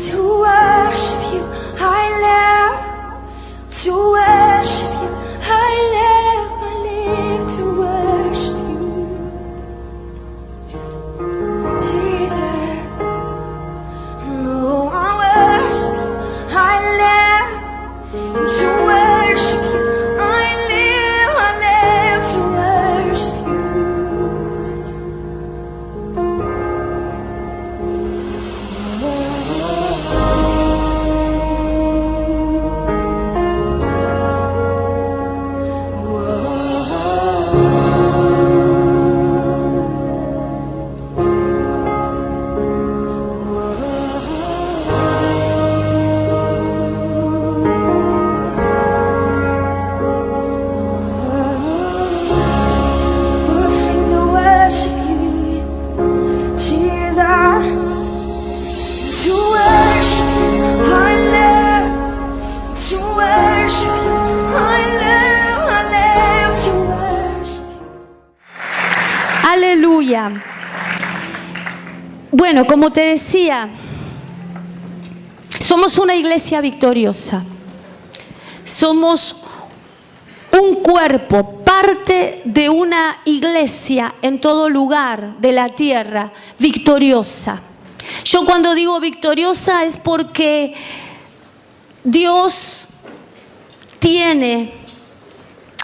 to worship you. I live to worship you. I live to worship you. Jesus, oh, I worship you. I live to worship you. I live to worship you. Aleluya. Bueno, como te decía, somos una iglesia victoriosa. Somos un cuerpo, parte de una iglesia en todo lugar de la tierra, victoriosa. Yo cuando digo victoriosa es porque Dios tiene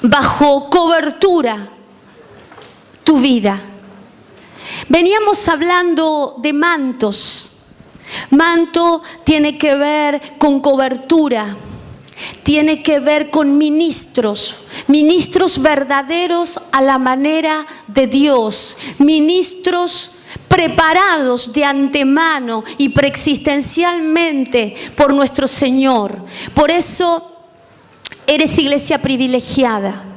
bajo cobertura tu vida. Veníamos hablando de mantos. Manto tiene que ver con cobertura, tiene que ver con ministros, ministros verdaderos a la manera de Dios, ministros preparados de antemano y preexistencialmente por nuestro Señor. Por eso eres iglesia privilegiada.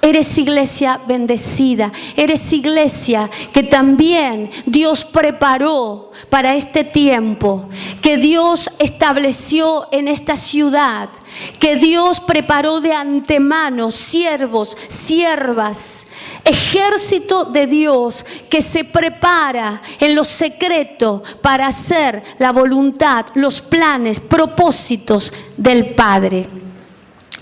Eres iglesia bendecida, eres iglesia que también Dios preparó para este tiempo, que Dios estableció en esta ciudad, que Dios preparó de antemano siervos, siervas, ejército de Dios que se prepara en lo secreto para hacer la voluntad, los planes, propósitos del Padre.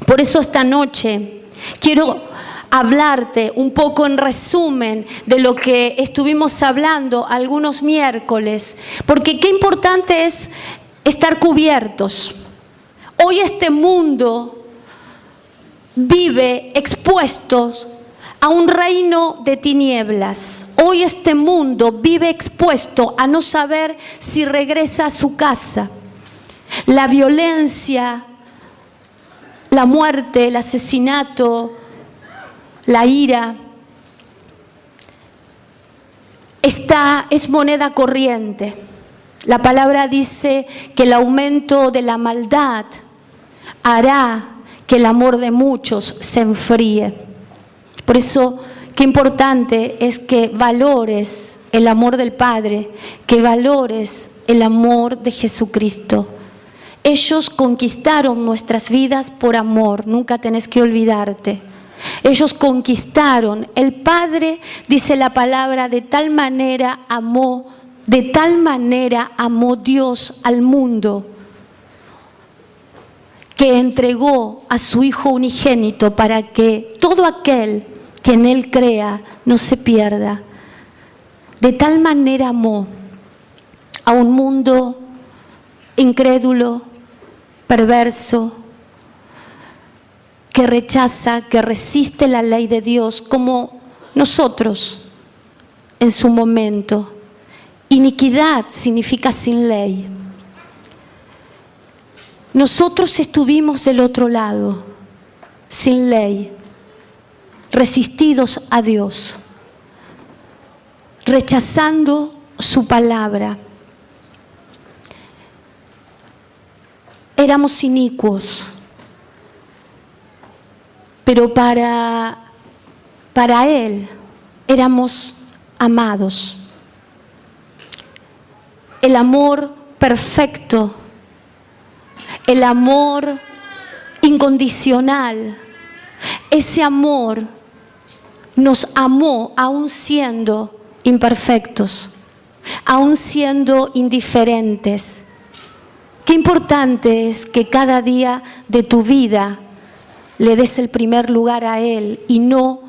Por eso esta noche quiero hablarte un poco en resumen de lo que estuvimos hablando algunos miércoles, porque qué importante es estar cubiertos. Hoy este mundo vive expuestos a un reino de tinieblas. Hoy este mundo vive expuesto a no saber si regresa a su casa. La violencia, la muerte, el asesinato, la ira, es moneda corriente. La palabra dice que el aumento de la maldad hará que el amor de muchos se enfríe. Por eso, qué importante es que valores el amor del Padre, que valores el amor de Jesucristo. Ellos conquistaron nuestras vidas por amor, nunca tenés que olvidarte. Ellos conquistaron. El Padre, dice la palabra, de tal manera amó Dios al mundo, que entregó a su Hijo unigénito para que todo aquel que en Él crea no se pierda. De tal manera amó a un mundo incrédulo, perverso, que rechaza, que resiste la ley de Dios, como nosotros en su momento. Iniquidad significa sin ley. Nosotros estuvimos del otro lado, sin ley, resistidos a Dios, rechazando su palabra. Éramos inicuos. Pero para Él éramos amados. El amor perfecto, el amor incondicional, ese amor nos amó aún siendo imperfectos, aún siendo indiferentes. Qué importante es que cada día de tu vida le des el primer lugar a Él y no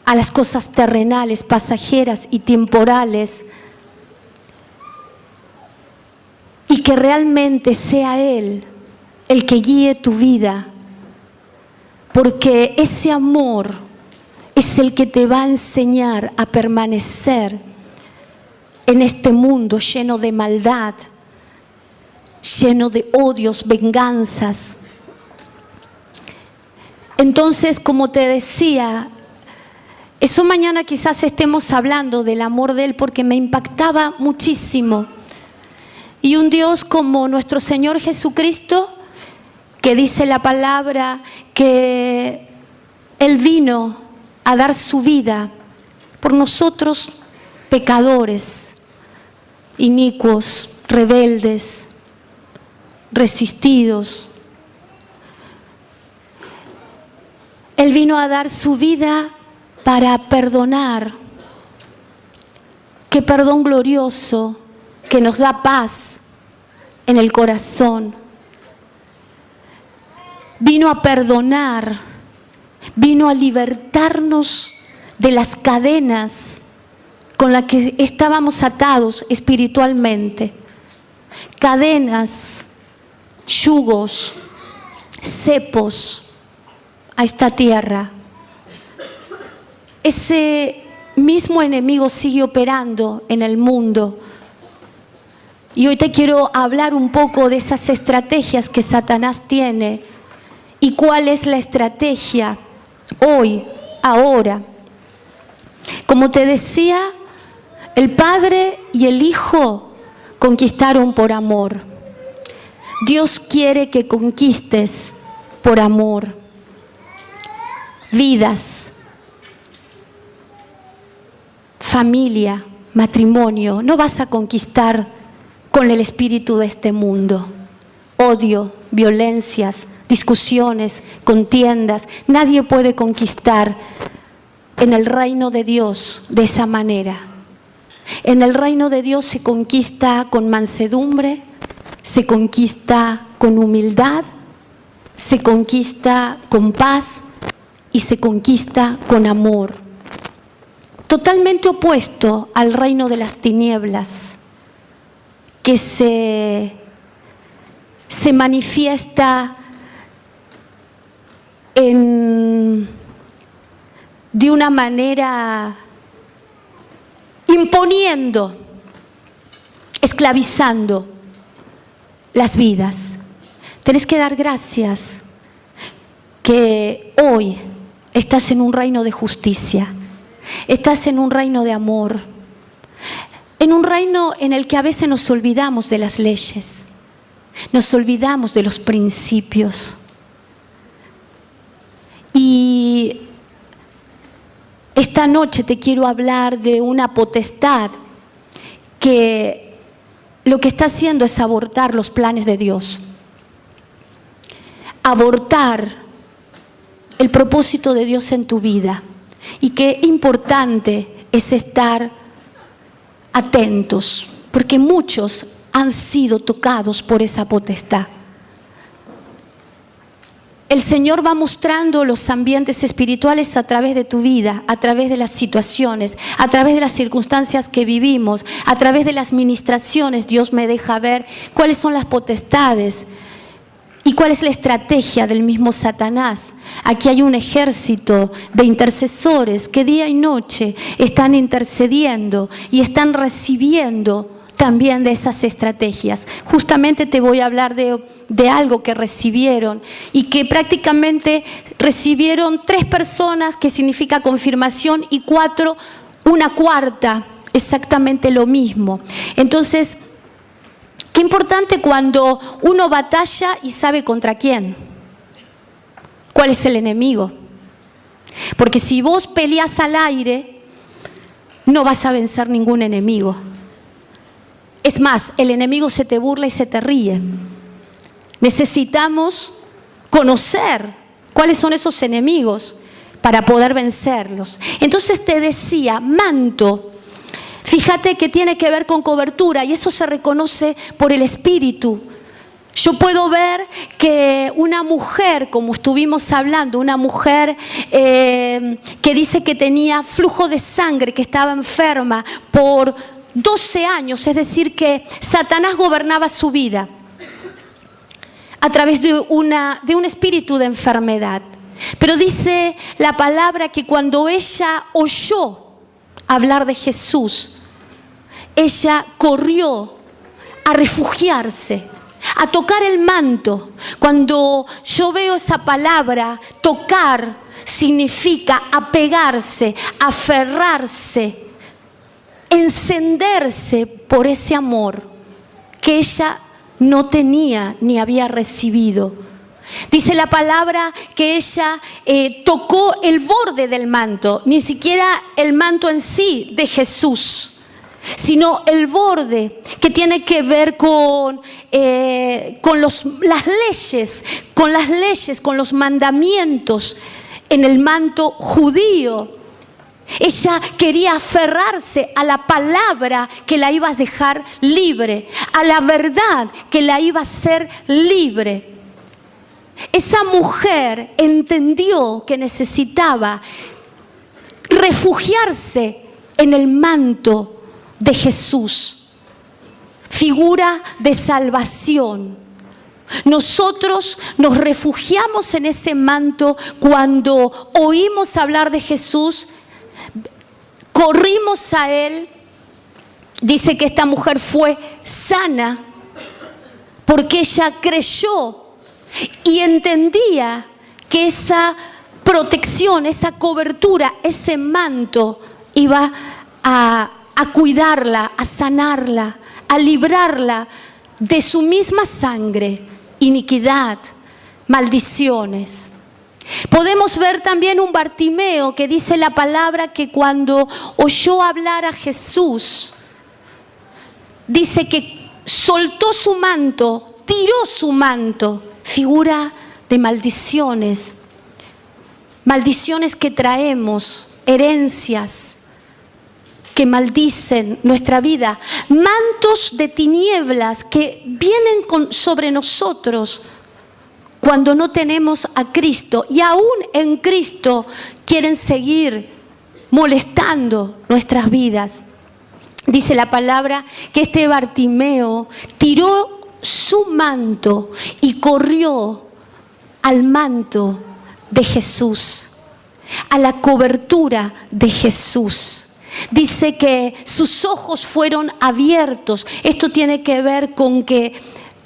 a las cosas terrenales, pasajeras y temporales. Y que realmente sea Él el que guíe tu vida. Porque ese amor es el que te va a enseñar a permanecer en este mundo lleno de maldad, lleno de odios, venganzas. Entonces, como te decía, eso mañana quizás estemos hablando del amor de Él porque me impactaba muchísimo. Y un Dios como nuestro Señor Jesucristo, que dice la palabra que Él vino a dar su vida por nosotros pecadores, inicuos, rebeldes, resistidos. Él vino a dar su vida para perdonar. Qué perdón glorioso que nos da paz en el corazón. Vino a perdonar, vino a libertarnos de las cadenas con las que estábamos atados espiritualmente. Cadenas, yugos, cepos a esta tierra. Ese mismo enemigo sigue operando en el mundo. Y hoy te quiero hablar un poco de esas estrategias que Satanás tiene y cuál es la estrategia hoy, ahora. Como te decía, el Padre y el Hijo conquistaron por amor. Dios quiere que conquistes por amor vidas, familia, matrimonio. No vas a conquistar con el espíritu de este mundo. Odio, violencias, discusiones, contiendas. Nadie puede conquistar en el reino de Dios de esa manera. En el reino de Dios se conquista con mansedumbre, se conquista con humildad, se conquista con paz y se conquista con amor. Totalmente opuesto al reino de las tinieblas, que se manifiesta de una manera imponiendo, esclavizando las vidas. Tenés que dar gracias que hoy estás en un reino de justicia, estás en un reino de amor, en un reino en el que a veces nos olvidamos de las leyes, nos olvidamos de los principios. Y esta noche te quiero hablar de una potestad que lo que está haciendo es abortar los planes de Dios, abortar el propósito de Dios en tu vida. Y qué importante es estar atentos, porque muchos han sido tocados por esa potestad. El Señor va mostrando los ambientes espirituales a través de tu vida, a través de las situaciones, a través de las circunstancias que vivimos, a través de las ministraciones. Dios me deja ver cuáles son las potestades y cuál es la estrategia del mismo Satanás. Aquí hay un ejército de intercesores que día y noche están intercediendo y están recibiendo también de esas estrategias. Justamente te voy a hablar de algo que recibieron y que prácticamente recibieron 3 personas, que significa confirmación, y 4, una cuarta, exactamente lo mismo. Entonces, qué importante cuando uno batalla y sabe contra quién, cuál es el enemigo. Porque si vos peleás al aire, no vas a vencer ningún enemigo. Es más, el enemigo se te burla y se te ríe. Necesitamos conocer cuáles son esos enemigos para poder vencerlos. Entonces te decía, manto, fíjate que tiene que ver con cobertura y eso se reconoce por el Espíritu. Yo puedo ver que una mujer, como estuvimos hablando, una mujer que dice que tenía flujo de sangre, que estaba enferma por 12 años, es decir, que Satanás gobernaba su vida a través de un espíritu de enfermedad. Pero dice la palabra que cuando ella oyó hablar de Jesús, ella corrió a refugiarse, a tocar el manto. Cuando yo veo esa palabra, tocar significa apegarse, aferrarse, encenderse por ese amor que ella no tenía ni había recibido. Dice la palabra que ella tocó el borde del manto, ni siquiera el manto en sí de Jesús, sino el borde, que tiene que ver con las leyes, con los mandamientos en el manto judío. Ella quería aferrarse a la palabra que la iba a dejar libre, a la verdad que la iba a hacer libre. Esa mujer entendió que necesitaba refugiarse en el manto de Jesús, figura de salvación. Nosotros nos refugiamos en ese manto cuando oímos hablar de Jesús, corrimos a Él. Dice que esta mujer fue sana porque ella creyó y entendía que esa protección, esa cobertura, ese manto iba a cuidarla, a sanarla, a librarla de su misma sangre, iniquidad, maldiciones. Podemos ver también un Bartimeo que dice la palabra que cuando oyó hablar a Jesús, dice que soltó su manto, tiró su manto, figura de maldiciones, maldiciones que traemos, herencias que maldicen nuestra vida, mantos de tinieblas que vienen sobre nosotros cuando no tenemos a Cristo y aún en Cristo quieren seguir molestando nuestras vidas. Dice la palabra que este Bartimeo tiró su manto y corrió al manto de Jesús, a la cobertura de Jesús. Dice que sus ojos fueron abiertos. Esto tiene que ver con que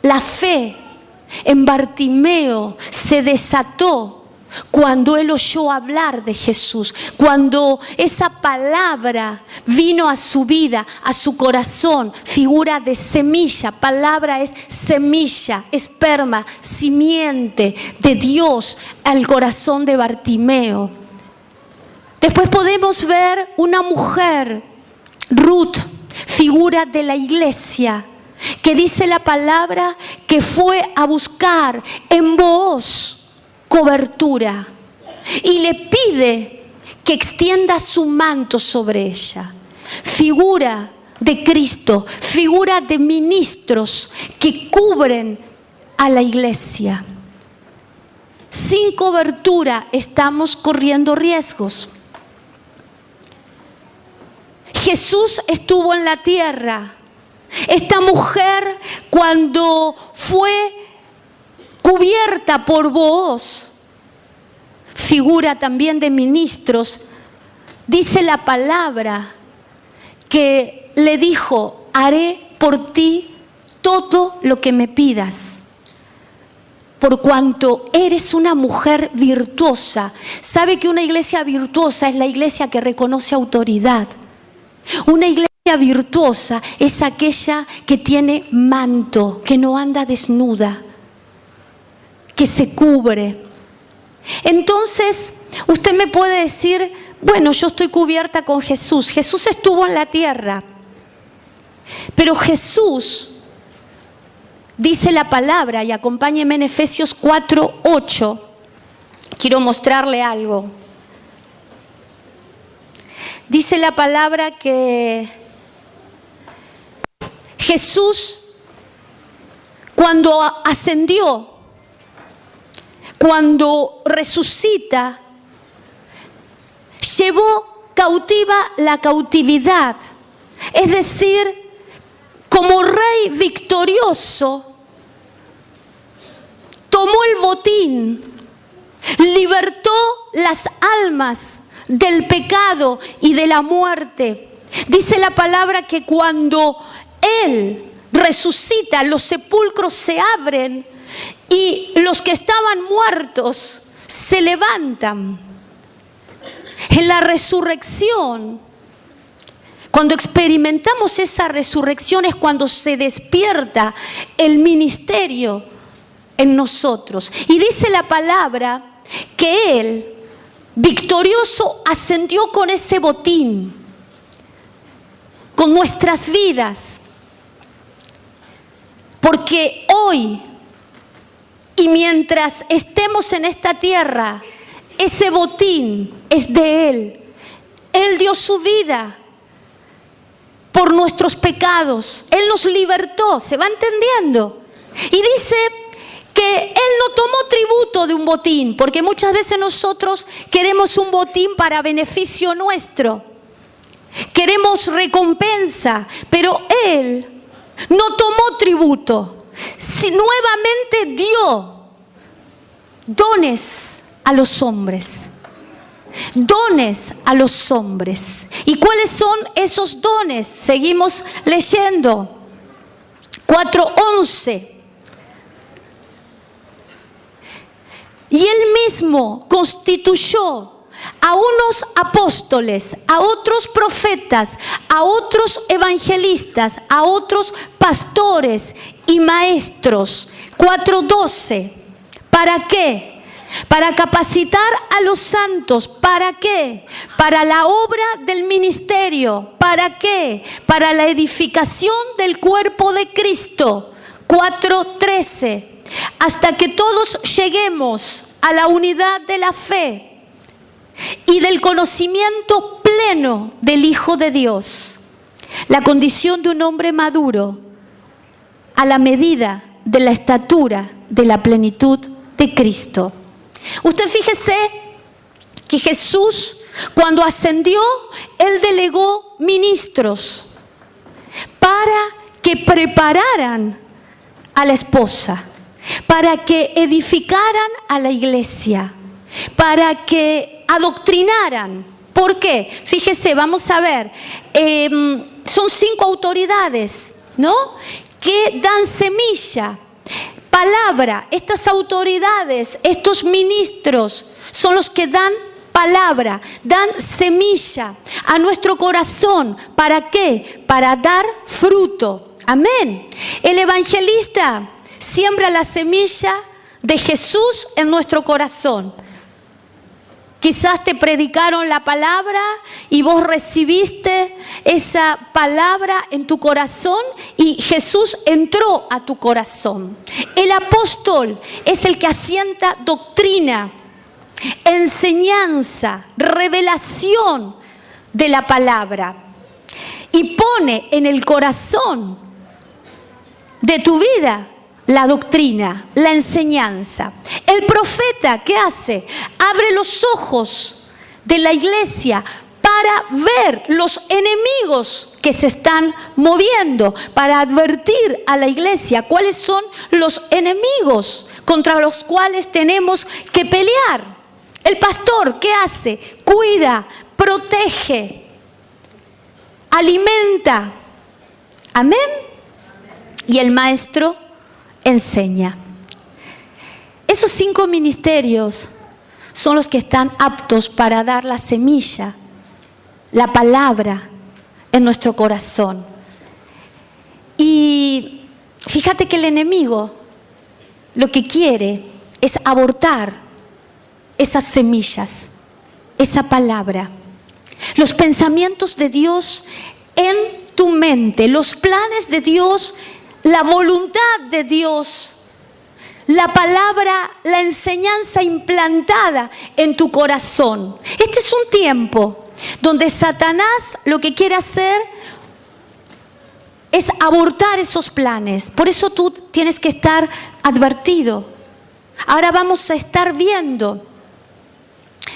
la fe en Bartimeo se desató cuando él oyó hablar de Jesús, cuando esa palabra vino a su vida, a su corazón, figura de semilla. Palabra es semilla, esperma, simiente de Dios al corazón de Bartimeo. Después podemos ver una mujer, Ruth, figura de la iglesia, que dice la palabra que fue a buscar en Booz cobertura y le pide que extienda su manto sobre ella. Figura de Cristo, figura de ministros que cubren a la iglesia. Sin cobertura estamos corriendo riesgos. Jesús estuvo en la tierra. Esta mujer, cuando fue cubierta por Booz, figura también de ministros, dice la palabra que le dijo: haré por ti todo lo que me pidas, por cuanto eres una mujer virtuosa. ¿Sabe que una iglesia virtuosa es la iglesia que reconoce autoridad? Una iglesia virtuosa es aquella que tiene manto, que no anda desnuda, que se cubre. Entonces, usted me puede decir: bueno, yo estoy cubierta con Jesús. Jesús estuvo en la tierra, pero Jesús, dice la palabra, y acompáñeme en Efesios 4:8. Quiero mostrarle algo. Dice la palabra que Jesús, cuando ascendió, cuando resucita, llevó cautiva la cautividad. Es decir, como rey victorioso, tomó el botín, libertó las almas del pecado y de la muerte. Dice la palabra que cuando Él resucita, los sepulcros se abren y los que estaban muertos se levantan. En la resurrección, cuando experimentamos esa resurrección, es cuando se despierta el ministerio en nosotros. Y dice la palabra que Él, victorioso, ascendió con ese botín, con nuestras vidas. Porque hoy y mientras estemos en esta tierra, ese botín es de Él. Él dio su vida por nuestros pecados. Él nos libertó, ¿se va entendiendo? Y dice que Él no tomó tributo de un botín, porque muchas veces nosotros queremos un botín para beneficio nuestro. Queremos recompensa, pero Él no tomó tributo. Si nuevamente dio dones a los hombres. Dones a los hombres. ¿Y cuáles son esos dones? Seguimos leyendo. 4:11. Y Él mismo constituyó a unos apóstoles, a otros profetas, a otros evangelistas, a otros pastores y maestros. 4:12. ¿Para qué? Para capacitar a los santos. ¿Para qué? Para la obra del ministerio. ¿Para qué? Para la edificación del cuerpo de Cristo. 4:13. Hasta que todos lleguemos a la unidad de la fe y del conocimiento pleno del Hijo de Dios, la condición de un hombre maduro, a la medida de la estatura de la plenitud de Cristo. Usted fíjese que Jesús, cuando ascendió, Él delegó ministros para que prepararan a la esposa, para que edificaran a la iglesia, para que adoctrinaran. ¿Por qué? Fíjese, vamos a ver, son 5 autoridades, ¿no?, que dan semilla, palabra. Estas autoridades, estos ministros, son los que dan palabra, dan semilla a nuestro corazón. ¿Para qué? Para dar fruto. Amén. El evangelista siembra la semilla de Jesús en nuestro corazón. Quizás te predicaron la palabra y vos recibiste esa palabra en tu corazón y Jesús entró a tu corazón. El apóstol es el que asienta doctrina, enseñanza, revelación de la palabra y pone en el corazón de tu vida la doctrina, la enseñanza. El profeta, ¿qué hace? Abre los ojos de la iglesia para ver los enemigos que se están moviendo, para advertir a la iglesia cuáles son los enemigos contra los cuales tenemos que pelear. El pastor, ¿qué hace? Cuida, protege, alimenta. Amén. Y el maestro enseña. Esos 5 ministerios son los que están aptos para dar la semilla, la palabra en nuestro corazón. Y fíjate que el enemigo lo que quiere es abortar esas semillas, esa palabra, los pensamientos de Dios en tu mente, los planes de Dios, la voluntad de Dios, la palabra, la enseñanza implantada en tu corazón. Este es un tiempo donde Satanás lo que quiere hacer es abortar esos planes. Por eso tú tienes que estar advertido. Ahora vamos a estar viendo.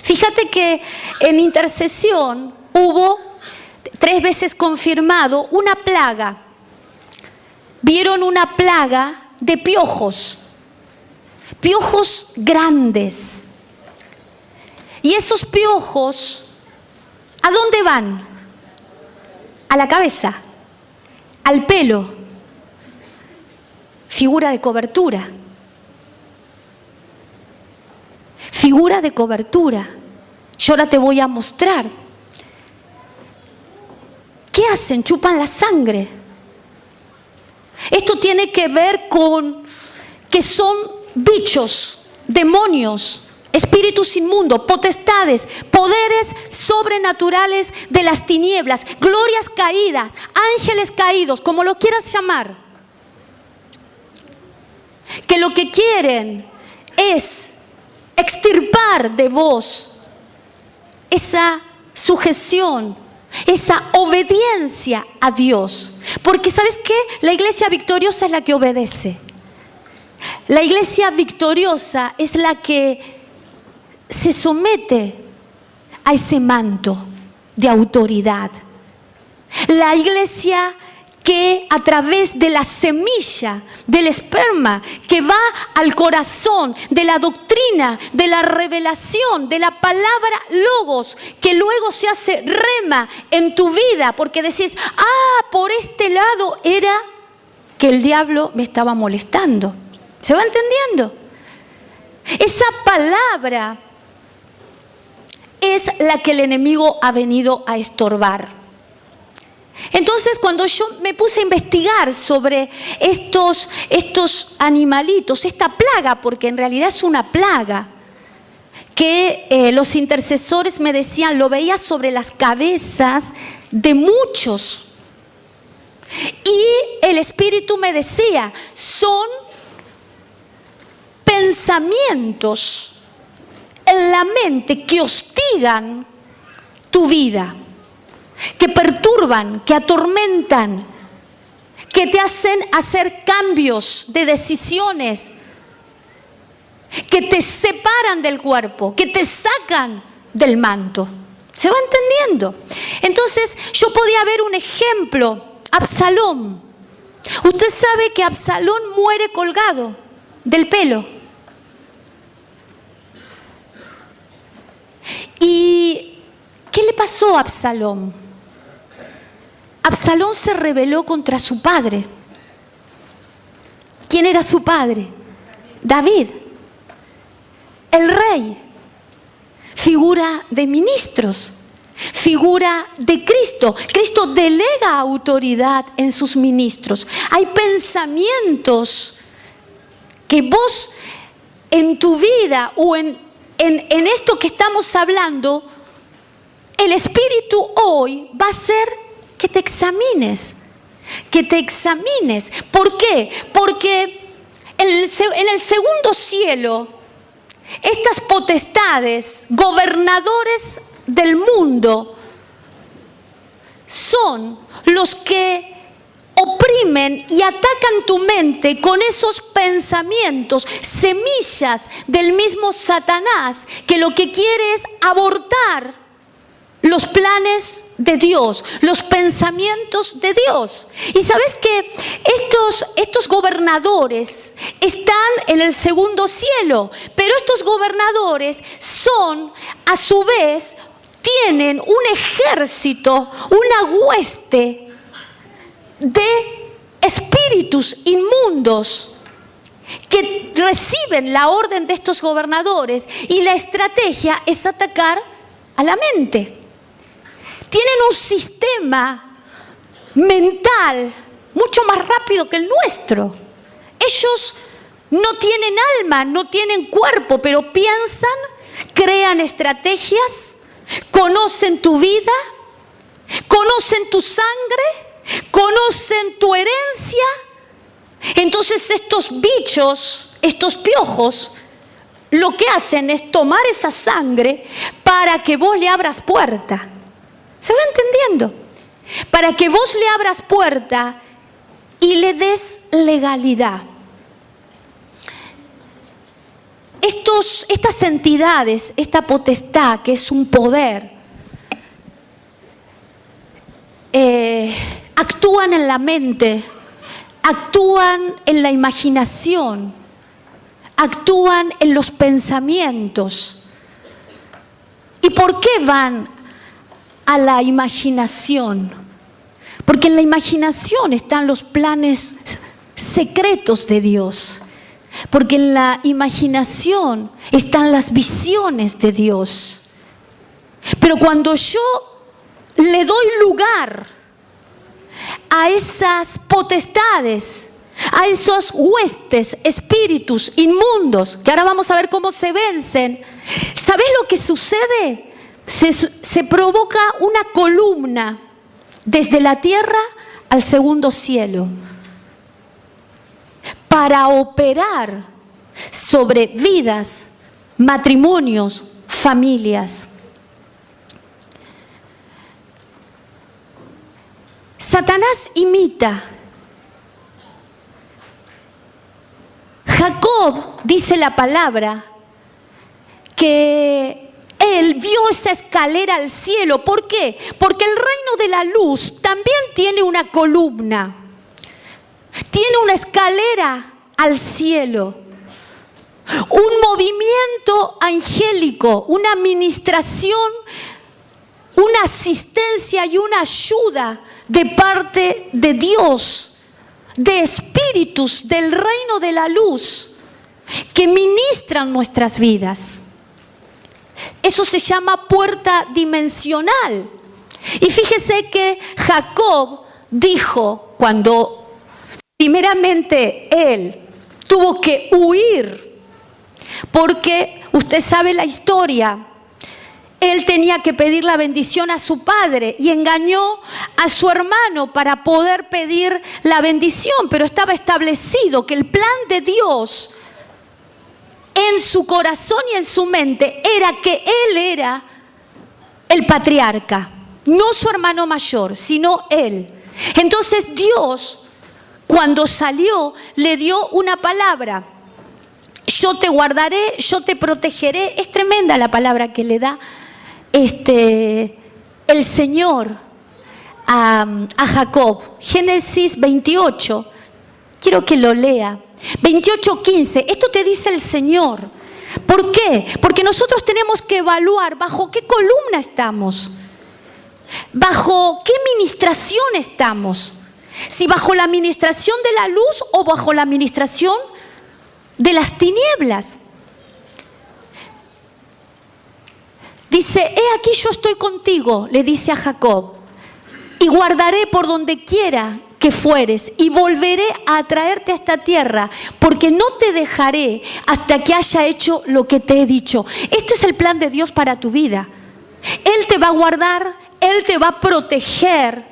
Fíjate que en intercesión hubo 3 veces confirmado una plaga. Vieron una plaga de piojos. Piojos grandes. Y esos piojos, ¿a dónde van? A la cabeza, al pelo. Figura de cobertura. Figura de cobertura. Yo ahora te voy a mostrar. ¿Qué hacen? Chupan la sangre. Esto tiene que ver con que son bichos, demonios, espíritus inmundos, potestades, poderes sobrenaturales de las tinieblas, glorias caídas, ángeles caídos, como lo quieras llamar. Que lo que quieren es extirpar de vos esa sujeción, esa obediencia a Dios. Porque ¿sabes qué? La iglesia victoriosa es la que obedece. La iglesia victoriosa es la que se somete a ese manto de autoridad. La iglesia que a través de la semilla del esperma que va al corazón, de la doctrina, de la revelación, de la palabra logos, que luego se hace rema en tu vida, porque decís, por este lado era que el diablo me estaba molestando. ¿Se va entendiendo? Esa palabra es la que el enemigo ha venido a estorbar. Entonces, cuando yo me puse a investigar sobre estos animalitos, esta plaga, porque en realidad es una plaga, que los intercesores me decían, lo veía sobre las cabezas de muchos. Y el Espíritu me decía, son pensamientos en la mente que hostigan tu vida, que perturban, que atormentan, que te hacen hacer cambios de decisiones, que te separan del cuerpo, que te sacan del manto. ¿Se va entendiendo? Entonces yo podía ver un ejemplo, Absalón. Usted sabe que Absalón muere colgado del pelo. ¿Y qué le pasó a Absalón? Absalón se rebeló contra su padre. ¿Quién era su padre? David, el rey, figura de ministros, figura de Cristo. Cristo delega autoridad en sus ministros. Hay pensamientos que vos en tu vida o en esto que estamos hablando, el Espíritu hoy va a hacer que te examines. Que te examines. ¿Por qué? Porque en el segundo cielo, estas potestades, gobernadores del mundo, son los que oprimen y atacan tu mente con esos pensamientos, semillas del mismo Satanás, que lo que quiere es abortar los planes de Dios, los pensamientos de Dios. Y sabes que estos gobernadores están en el segundo cielo, pero estos gobernadores son, a su vez, tienen un ejército, una hueste de espíritus inmundos que reciben la orden de estos gobernadores, y la estrategia es atacar a la mente. Tienen un sistema mental mucho más rápido que el nuestro. Ellos no tienen alma, no tienen cuerpo, pero piensan, crean estrategias, conocen tu vida, conocen tu sangre, conocen tu herencia. Entonces estos bichos, estos piojos, lo que hacen es tomar esa sangre para que vos le abras puerta. ¿Se va entendiendo? Para que vos le abras puerta ilegalidad. Estas entidades, esta potestad que es un poder, actúan en la mente, actúan en la imaginación, actúan en los pensamientos. ¿Y por qué van a la imaginación? Porque en la imaginación están los planes secretos de Dios. Porque en la imaginación están las visiones de Dios. Pero cuando yo le doy lugar a esas potestades, a esos huestes, espíritus inmundos, que ahora vamos a ver cómo se vencen, ¿sabés lo que sucede? Se provoca una columna desde la tierra al segundo cielo para operar sobre vidas, matrimonios, familias. Satanás imita. Jacob, dice la palabra, que él vio esa escalera al cielo. ¿Por qué? Porque el reino de la luz también tiene una columna. Tiene una escalera al cielo. Un movimiento angélico, una administración, una asistencia y una ayuda de parte de Dios, de espíritus del reino de la luz que ministran nuestras vidas. Eso se llama puerta dimensional. Y fíjese que Jacob dijo, cuando primeramente él tuvo que huir, porque usted sabe la historia. Él tenía que pedir la bendición a su padre y engañó a su hermano para poder pedir la bendición, pero estaba establecido que el plan de Dios en su corazón y en su mente era que él era el patriarca, no su hermano mayor, sino él. Entonces Dios, cuando salió, le dio una palabra: yo te guardaré, yo te protegeré. Es tremenda la palabra que le da el Señor a Jacob. Génesis 28, quiero que lo lea. 28:15, esto te dice el Señor. ¿Por qué? Porque nosotros tenemos que evaluar bajo qué columna estamos, bajo qué ministración estamos. Si bajo la administración de la luz o bajo la administración de las tinieblas. Dice, he aquí yo estoy contigo, le dice a Jacob, y guardaré por donde quiera que fueres, y volveré a traerte a esta tierra, porque no te dejaré hasta que haya hecho lo que te he dicho. Esto es el plan de Dios para tu vida. Él te va a guardar, Él te va a proteger,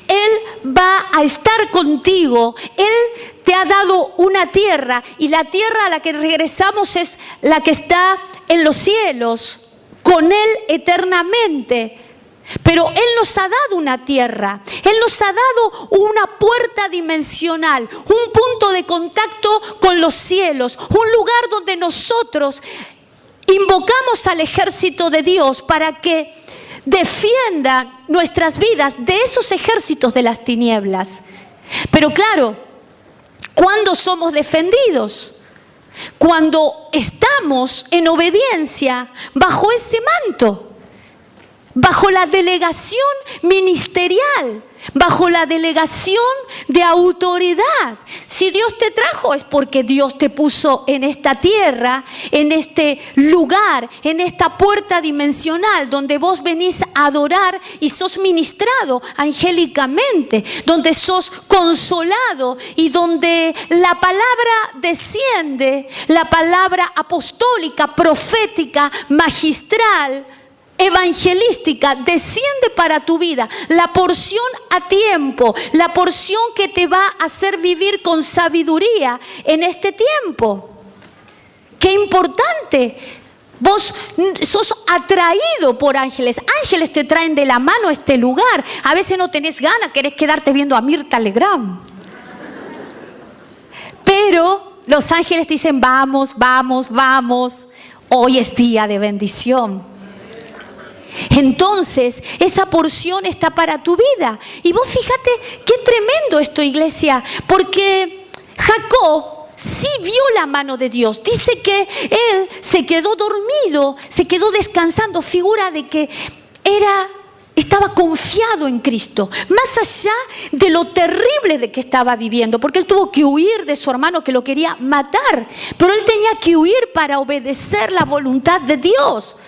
Él va a estar contigo. Él te ha dado una tierra, y la tierra a la que regresamos es la que está en los cielos, con Él eternamente. Pero Él nos ha dado una tierra, Él nos ha dado una puerta dimensional, un punto de contacto con los cielos, un lugar donde nosotros invocamos al ejército de Dios para que defienda nuestras vidas de esos ejércitos de las tinieblas. Pero claro, ¿cuándo somos defendidos? Cuando estamos en obediencia bajo ese manto, bajo la delegación ministerial, bajo la delegación de autoridad. Si Dios te trajo es porque Dios te puso en esta tierra, en este lugar, en esta puerta dimensional donde vos venís a adorar y sos ministrado angélicamente, donde sos consolado y donde la palabra desciende, la palabra apostólica, profética, magistral, evangelística, desciende para tu vida, la porción a tiempo, la porción que te va a hacer vivir con sabiduría en este tiempo. ¡Qué importante! Vos sos atraído por ángeles. Ángeles te traen de la mano a este lugar. A veces no tenés ganas, querés quedarte viendo a Mirta Legrand. Los ángeles dicen, vamos, vamos, vamos. Hoy es día de bendición. Entonces, esa porción está para tu vida. Y vos fíjate qué tremendo esto, iglesia, porque Jacob sí vio la mano de Dios. Dice que él se quedó dormido, se quedó descansando, figura de que estaba confiado en Cristo, más allá de lo terrible de que estaba viviendo, porque él tuvo que huir de su hermano que lo quería matar, pero él tenía que huir para obedecer la voluntad de Dios.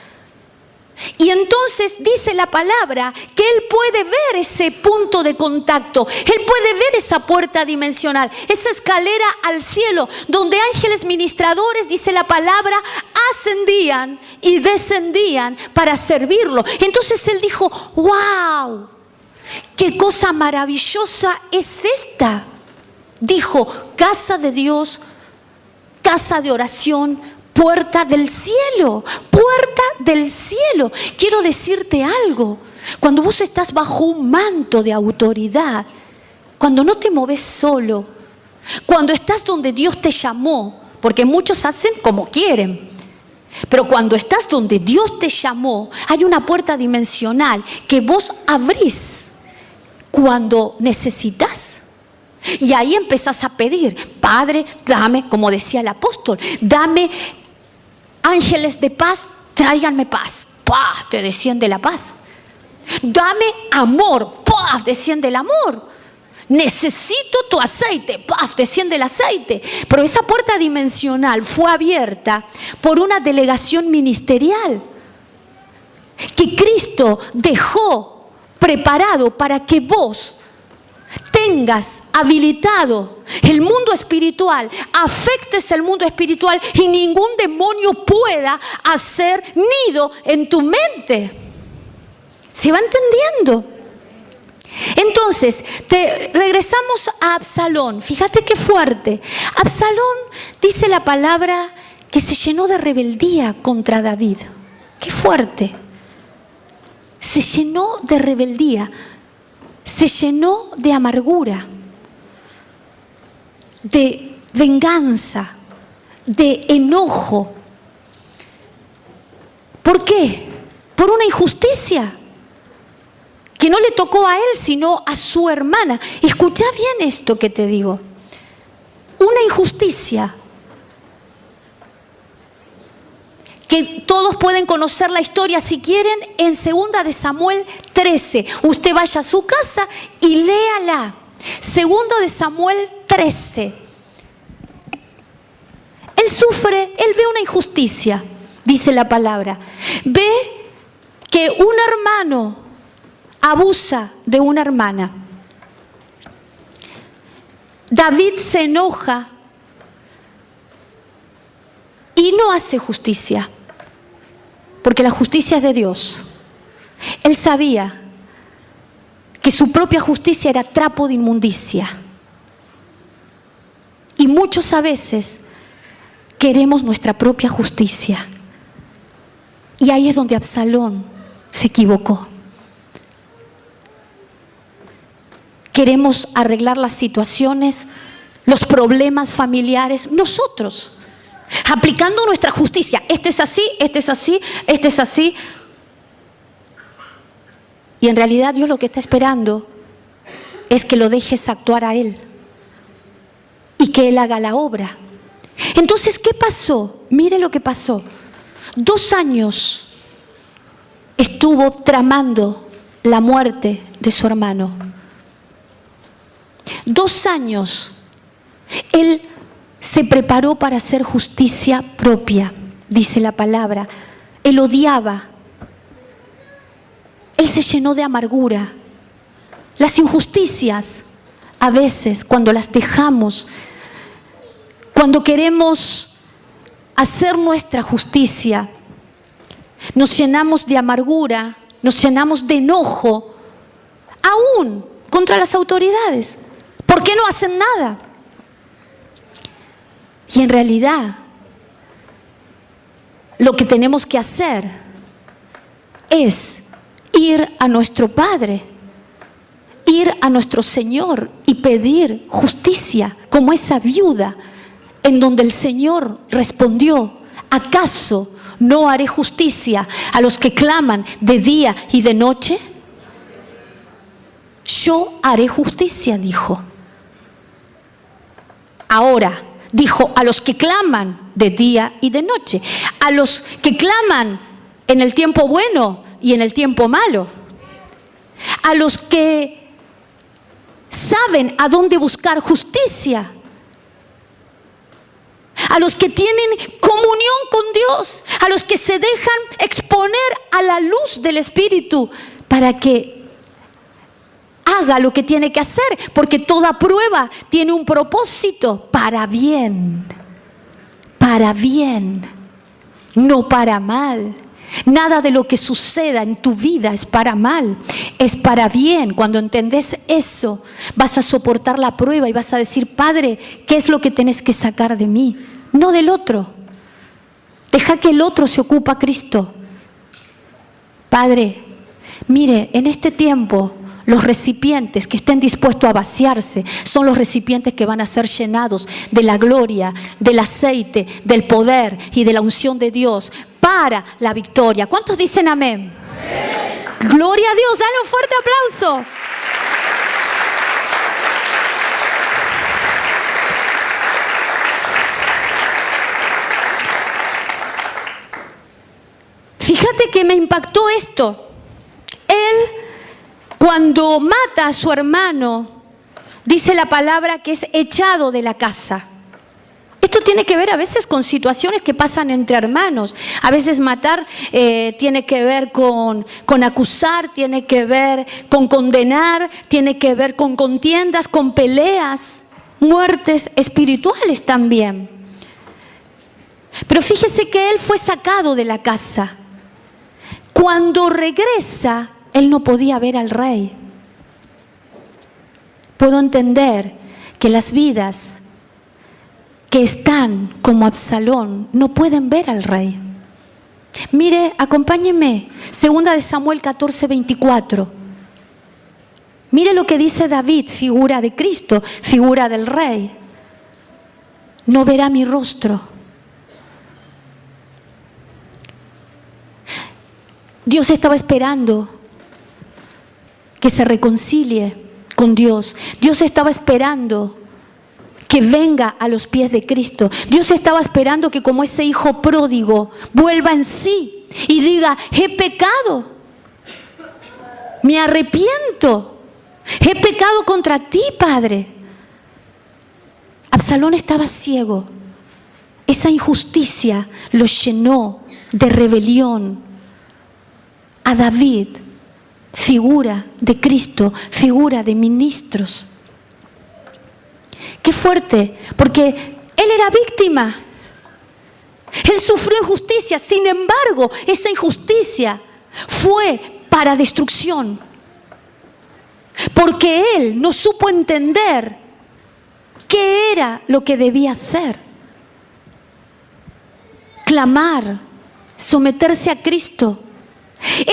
Y entonces dice la palabra que él puede ver ese punto de contacto, él puede ver esa puerta dimensional, esa escalera al cielo, donde ángeles ministradores, dice la palabra, ascendían y descendían para servirlo. Entonces él dijo, wow, qué cosa maravillosa es esta. Dijo, casa de Dios, casa de oración, puerta del cielo, puerta del cielo. Quiero decirte algo, cuando vos estás bajo un manto de autoridad, cuando no te moves solo, cuando estás donde Dios te llamó, porque muchos hacen como quieren, pero cuando estás donde Dios te llamó, hay una puerta dimensional que vos abrís cuando necesitas. Y ahí empezás a pedir, Padre, dame, como decía el apóstol, dame ángeles de paz, tráiganme paz. ¡Pah! Te desciende la paz. Dame amor. ¡Pah! Desciende el amor. Necesito tu aceite. ¡Pah! Desciende el aceite. Pero esa puerta dimensional fue abierta por una delegación ministerial que Cristo dejó preparado para que vos tengas habilitado el mundo espiritual, afectes el mundo espiritual y ningún demonio pueda hacer nido en tu mente. ¿Se va entendiendo? Entonces, regresamos a Absalón. Fíjate qué fuerte. Absalón, dice la palabra, que se llenó de rebeldía contra David. Qué fuerte. Se llenó de rebeldía. Se llenó de amargura, de venganza, de enojo. ¿Por qué? Por una injusticia que no le tocó a él, sino a su hermana. Escuchá bien esto que te digo. Una injusticia que todos pueden conocer la historia si quieren en 2 de Samuel 13. Usted vaya a su casa y léala. 2 de Samuel 13. Él ve una injusticia, dice la palabra. Ve que un hermano abusa de una hermana. David se enoja y no hace justicia. Porque la justicia es de Dios. Él sabía que su propia justicia era trapo de inmundicia. Y muchos a veces queremos nuestra propia justicia. Y ahí es donde Absalón se equivocó. Queremos arreglar las situaciones, los problemas familiares, nosotros, aplicando nuestra justicia. Este es así, este es así, este es así. Y en realidad Dios lo que está esperando es que lo dejes actuar a Él y que Él haga la obra. Entonces, ¿qué pasó? Mire lo que pasó. 2 años estuvo tramando la muerte de su hermano. 2 años él se preparó para hacer justicia propia, dice la palabra. Él odiaba. Él se llenó de amargura. Las injusticias, a veces, cuando las dejamos, cuando queremos hacer nuestra justicia, nos llenamos de amargura, nos llenamos de enojo, aún contra las autoridades. ¿Por qué no hacen nada? Y en realidad, lo que tenemos que hacer es ir a nuestro Padre, ir a nuestro Señor y pedir justicia, como esa viuda en donde el Señor respondió: ¿acaso no haré justicia a los que claman de día y de noche? Yo haré justicia, dijo. Ahora, dijo, a los que claman de día y de noche, a los que claman en el tiempo bueno y en el tiempo malo, a los que saben a dónde buscar justicia, a los que tienen comunión con Dios, a los que se dejan exponer a la luz del Espíritu para que haga lo que tiene que hacer, porque toda prueba tiene un propósito: para bien, no para mal. Nada de lo que suceda en tu vida es para mal, es para bien. Cuando entendés eso, vas a soportar la prueba y vas a decir: Padre, ¿qué es lo que tenés que sacar de mí? No del otro. Deja que el otro se ocupe a Cristo. Padre, mire, en este tiempo los recipientes que estén dispuestos a vaciarse son los recipientes que van a ser llenados de la gloria, del aceite, del poder y de la unción de Dios para la victoria. ¿Cuántos dicen amén? Amén. Gloria a Dios, dale un fuerte aplauso. Fíjate que me impactó esto. Él, cuando mata a su hermano, dice la palabra que es echado de la casa. Esto tiene que ver a veces con situaciones que pasan entre hermanos. A veces matar tiene que ver con acusar, tiene que ver con condenar, tiene que ver con contiendas, con peleas, muertes espirituales también. Pero fíjese que él fue sacado de la casa. Cuando regresa, él no podía ver al rey. Puedo entender que las vidas que están como Absalón no pueden ver al rey. Mire, acompáñenme, 2 Samuel 14:24. Mire lo que dice David, figura de Cristo, figura del rey. No verá mi rostro. Dios estaba esperando que se reconcilie con Dios. Dios estaba esperando que venga a los pies de Cristo. Dios estaba esperando que, como ese hijo pródigo, vuelva en sí y diga: he pecado, me arrepiento, he pecado contra ti, Padre. Absalón estaba ciego. Esa injusticia lo llenó de rebelión. A David, figura de Cristo, figura de ministros. Qué fuerte, porque él era víctima. Él sufrió injusticia, sin embargo, esa injusticia fue para destrucción. Porque él no supo entender qué era lo que debía hacer. Clamar, someterse a Cristo.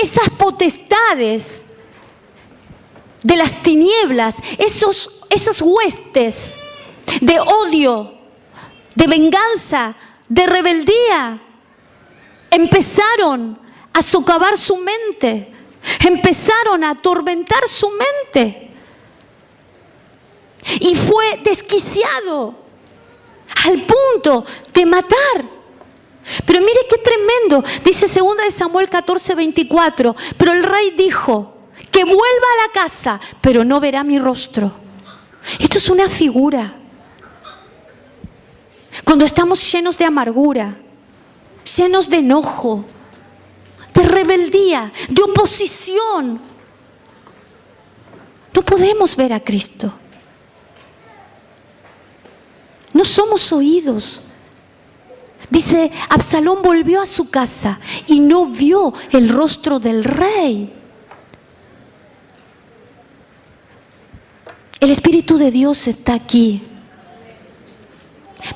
Esas potestades de las tinieblas, esas huestes de odio, de venganza, de rebeldía, empezaron a socavar su mente, empezaron a atormentar su mente. Y fue desquiciado al punto de matar. Pero mire qué tremendo, dice 2 Samuel 14:24, pero el rey dijo: que vuelva a la casa, pero no verá mi rostro. Esto es una figura. Cuando estamos llenos de amargura, llenos de enojo, de rebeldía, de oposición, no podemos ver a Cristo. No somos oídos. Dice, Absalón volvió a su casa y no vio el rostro del rey. El Espíritu de Dios está aquí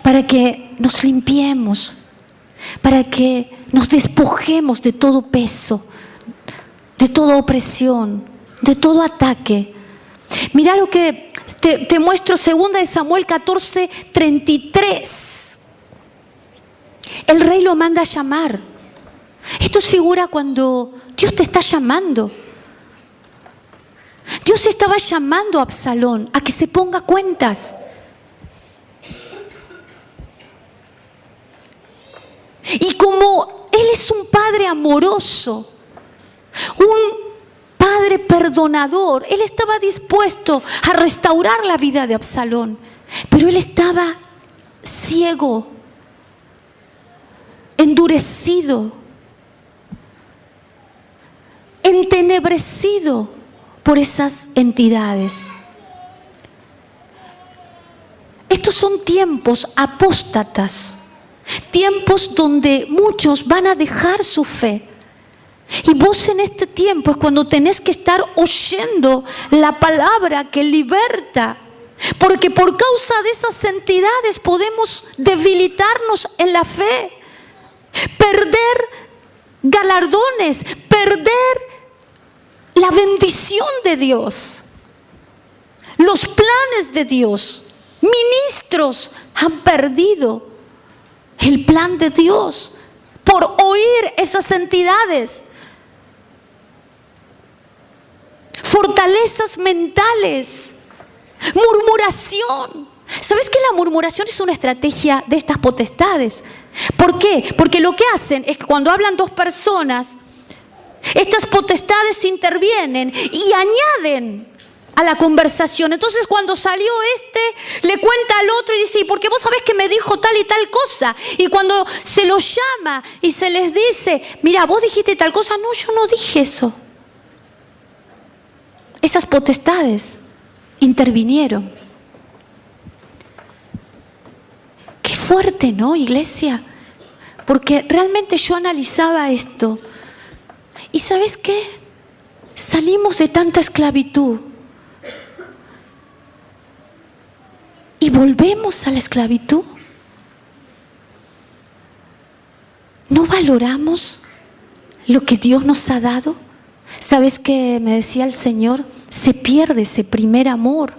para que nos limpiemos, para que nos despojemos de todo peso, de toda opresión, de todo ataque. Mira lo que te muestro, 2 Samuel 14:33. el rey lo manda a llamar. Esto es figura cuando Dios te está llamando. Dios estaba llamando a Absalón a que se ponga cuentas. Y como Él es un padre amoroso, un padre perdonador, Él estaba dispuesto a restaurar la vida de Absalón, pero él estaba ciego, endurecido, entenebrecido por esas entidades. Estos son tiempos apóstatas, tiempos donde muchos van a dejar su fe. Y vos en este tiempo es cuando tenés que estar oyendo la palabra que liberta, porque por causa de esas entidades podemos debilitarnos en la fe, perder galardones, perder la bendición de Dios, los planes de Dios. Ministros han perdido el plan de Dios por oír esas entidades. Fortalezas mentales, murmuración. ¿Sabes que la murmuración es una estrategia de estas potestades? ¿Por qué? Porque lo que hacen es que cuando hablan dos personas, estas potestades intervienen y añaden a la conversación. Entonces cuando salió le cuenta al otro y dice: ¿y por qué vos sabés que me dijo tal y tal cosa? Y cuando se los llama y se les dice: mira, vos dijiste tal cosa. No, yo no dije eso. Esas potestades intervinieron. Qué fuerte, ¿no, iglesia? Porque realmente yo analizaba esto. ¿Y sabes qué? Salimos de tanta esclavitud y volvemos a la esclavitud. ¿No valoramos lo que Dios nos ha dado? ¿Sabes qué me decía el Señor? Se pierde ese primer amor.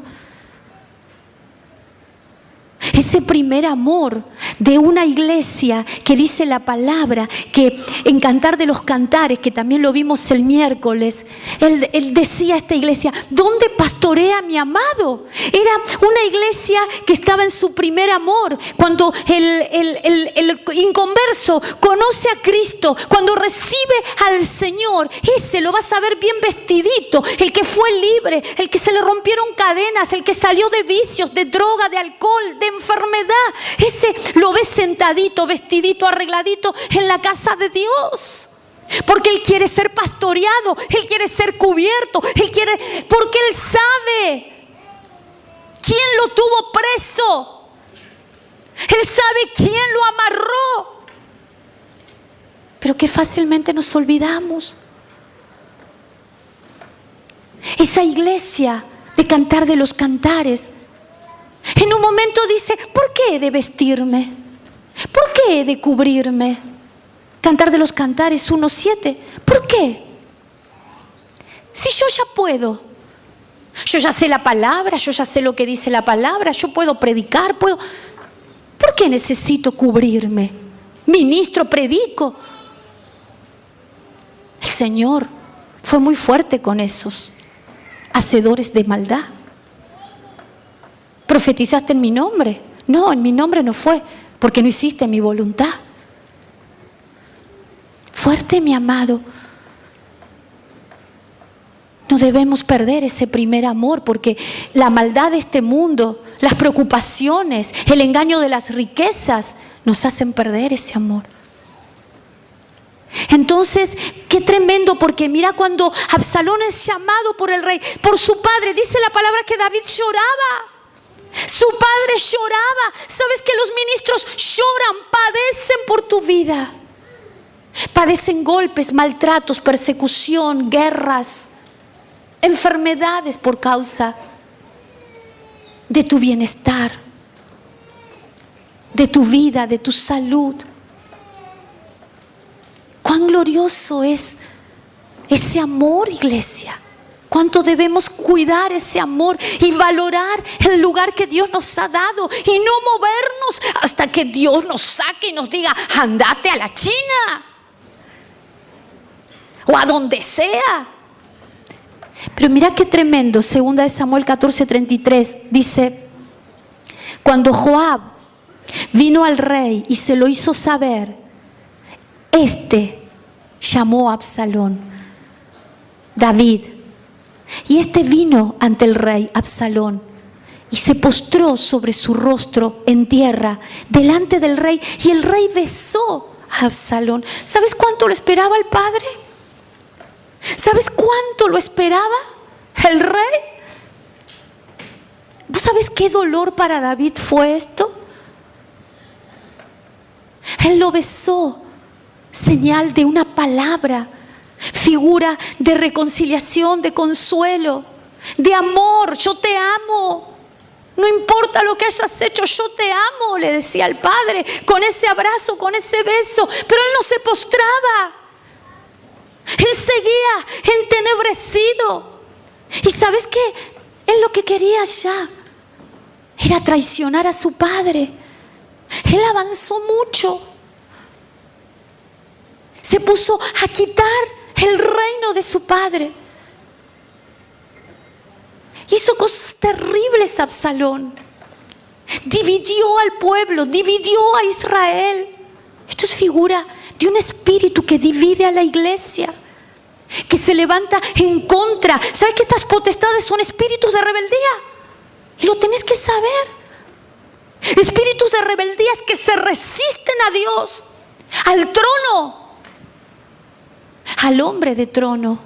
Ese primer amor de una iglesia que dice la palabra, que en Cantar de los Cantares, que también lo vimos el miércoles, él decía a esta iglesia: ¿dónde pastorea mi amado? Era una iglesia que estaba en su primer amor. Cuando el inconverso conoce a Cristo, cuando recibe al Señor, ese lo vas a ver bien vestidito, el que fue libre, el que se le rompieron cadenas, el que salió de vicios, de droga, de alcohol, de enfermedad. Ese lo ves sentadito, vestidito, arregladito en la casa de Dios. Porque Él quiere ser pastoreado, Él quiere ser cubierto, porque Él sabe quién lo tuvo preso. Él sabe quién lo amarró. Pero que fácilmente nos olvidamos. Esa iglesia de Cantar de los Cantares, en un momento dice: ¿por qué he de vestirme? ¿Por qué he de cubrirme? Cantar de los Cantares 1:7. ¿Por qué? Si yo ya puedo. Yo ya sé la palabra, yo ya sé lo que dice la palabra, yo puedo predicar, ¿por qué necesito cubrirme? Ministro, predico. El Señor fue muy fuerte con esos hacedores de maldad. ¿Profetizaste en mi nombre? No, en mi nombre no fue, porque no hiciste mi voluntad. Fuerte, mi amado. No debemos perder ese primer amor, porque la maldad de este mundo, las preocupaciones, el engaño de las riquezas nos hacen perder ese amor. Entonces, qué tremendo, porque mira cuando Absalón es llamado por el rey, por su padre, dice la palabra que David lloraba. Su padre lloraba. ¿Sabes que los ministros lloran, padecen por tu vida? Padecen golpes, maltratos, persecución, guerras, enfermedades por causa de tu bienestar, de tu vida, de tu salud. Cuán glorioso es ese amor, iglesia. ¿Cuánto debemos cuidar ese amor y valorar el lugar que Dios nos ha dado y no movernos hasta que Dios nos saque y nos diga, andate a la China o a donde sea? Pero mira qué tremendo, 2 Samuel 14:33 dice, cuando Joab vino al rey y se lo hizo saber, llamó a Absalón, David, y vino ante el rey Absalón y se postró sobre su rostro en tierra delante del rey, y el rey besó a Absalón. ¿Sabes cuánto lo esperaba el padre? ¿Sabes cuánto lo esperaba el rey? ¿Vos sabés qué dolor para David fue esto? Él lo besó, señal de una palabra, figura de reconciliación, de consuelo, de amor. Yo te amo, no importa lo que hayas hecho, yo te amo, le decía al padre, con ese abrazo, con ese beso. Pero él no se postraba, él seguía entenebrecido. ¿Y sabes qué? Él lo que quería ya era traicionar a su padre. Él avanzó mucho, se puso a quitar el reino de su padre. Hizo cosas terribles Absalón. Dividió al pueblo, dividió a Israel. Esto es figura de un espíritu que divide a la iglesia, que se levanta en contra. ¿Sabes que estas potestades son espíritus de rebeldía? Y lo tenés que saber. Espíritus de rebeldías que se resisten a Dios, al trono, al hombre de trono,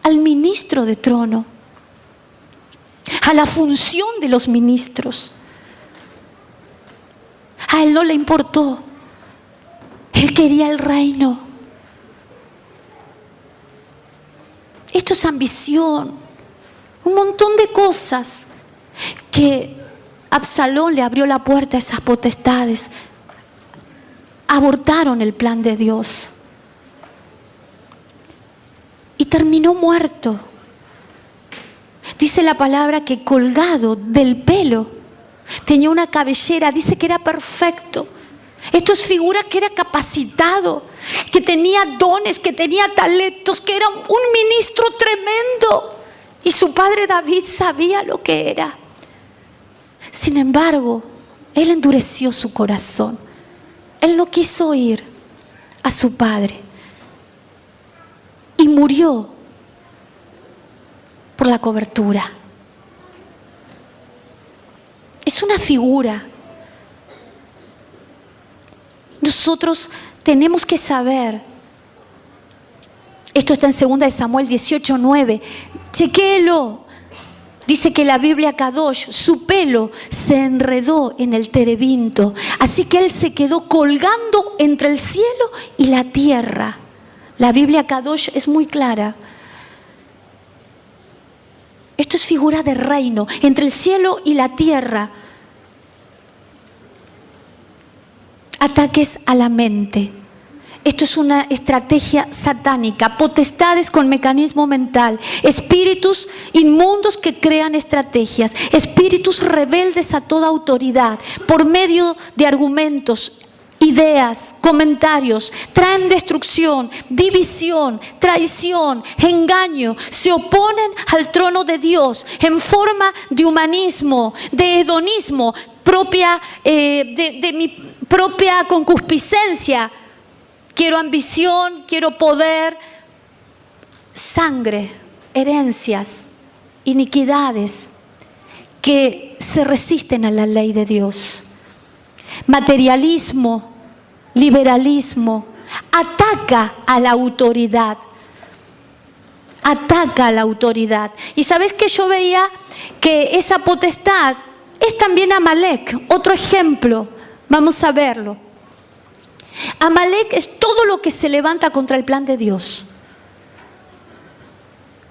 al ministro de trono, a la función de los ministros. A él no le importó. Él quería el reino. Esto es ambición. Un montón de cosas que Absalón le abrió la puerta a esas potestades. Abortaron el plan de Dios. Y terminó muerto. Dice la palabra que colgado del pelo tenía una cabellera, dice que era perfecto. Esto es figura que era capacitado, que tenía dones, que tenía talentos, que era un ministro tremendo. Y su padre David sabía lo que era. Sin embargo, él endureció su corazón. Él no quiso oír a su padre y murió por la cobertura. Es una figura. Nosotros tenemos que saber. Esto está en 2 Samuel 18:9. Chequéelo. Dice que la Biblia Kadosh, su pelo se enredó en el terebinto, así que él se quedó colgando entre el cielo y la tierra. La Biblia Kadosh es muy clara. Esto es figura de reino, entre el cielo y la tierra. Ataques a la mente. Esto es una estrategia satánica, potestades con mecanismo mental, espíritus inmundos que crean estrategias, espíritus rebeldes a toda autoridad, por medio de argumentos, ideas, comentarios, traen destrucción, división, traición, engaño, se oponen al trono de Dios en forma de humanismo, de hedonismo, de mi propia concupiscencia. Quiero ambición, quiero poder, sangre, herencias, iniquidades que se resisten a la ley de Dios. Materialismo, liberalismo, ataca a la autoridad. Ataca a la autoridad. Y sabes que yo veía que esa potestad es también Amalek, otro ejemplo. Vamos a verlo. Amalek es todo lo que se levanta contra el plan de Dios.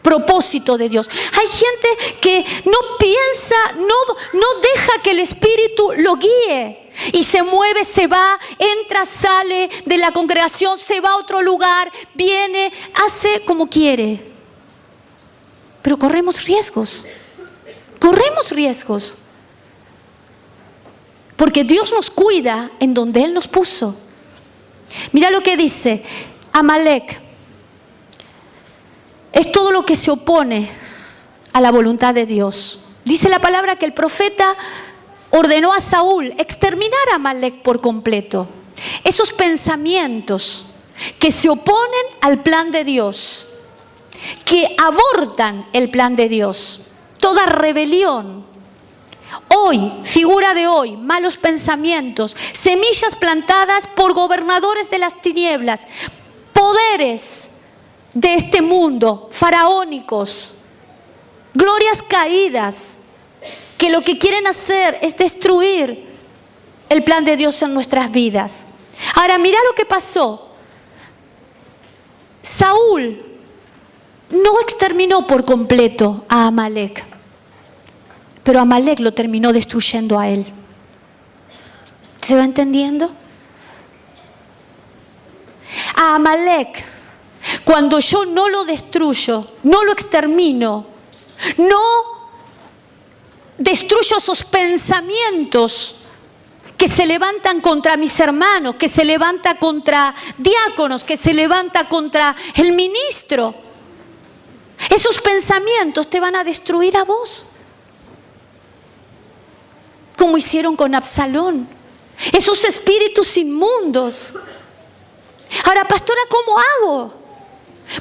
Propósito de Dios. Hay gente que no piensa, no deja que el Espíritu lo guíe. Y se mueve, se va, entra, sale de la congregación, se va a otro lugar, viene, hace como quiere. pero corremos riesgos. Corremos riesgos. Porque Dios nos cuida en donde Él nos puso. Mira lo que dice Amalek. Es todo lo que se opone a la voluntad de Dios. Dice la palabra que el profeta ordenó a Saúl exterminar a Amalek por completo. Esos pensamientos que se oponen al plan de Dios, que abortan el plan de Dios, toda rebelión. Hoy, figura de hoy, malos pensamientos, semillas plantadas por gobernadores de las tinieblas, poderes de este mundo, faraónicos, glorias caídas, que lo que quieren hacer es destruir el plan de Dios en nuestras vidas. Ahora, mira lo que pasó. Saúl no exterminó por completo a Amalek, pero Amalek lo terminó destruyendo a él. ¿Se va entendiendo? A Amalek, cuando yo no lo destruyo, no lo extermino, no destruyo esos pensamientos que se levantan contra mis hermanos, que se levanta contra diáconos, que se levanta contra el ministro. Esos pensamientos te van a destruir a vos, como hicieron con Absalón. Esos espíritus inmundos. Ahora, pastora, ¿cómo hago?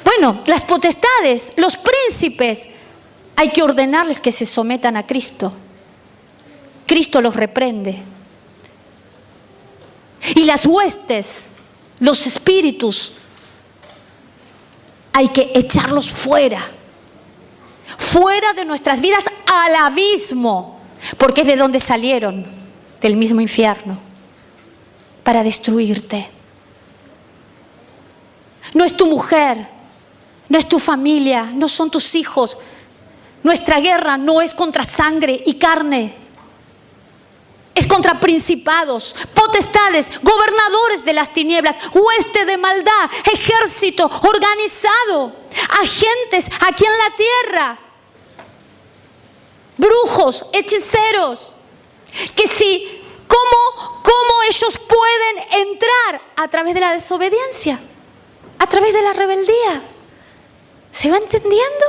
Bueno, las potestades, los príncipes, hay que ordenarles que se sometan a Cristo. Cristo los reprende. Y las huestes, los espíritus, hay que echarlos fuera. Fuera de nuestras vidas al abismo. Porque es de donde salieron, del mismo infierno, para destruirte. No es tu mujer, no es tu familia, no son tus hijos. Nuestra guerra no es contra sangre y carne. Es contra principados, potestades, gobernadores de las tinieblas, hueste de maldad, ejército organizado, agentes aquí en la tierra. Brujos, hechiceros, que si, ¿cómo ellos pueden entrar? A través de la desobediencia, a través de la rebeldía. ¿Se va entendiendo?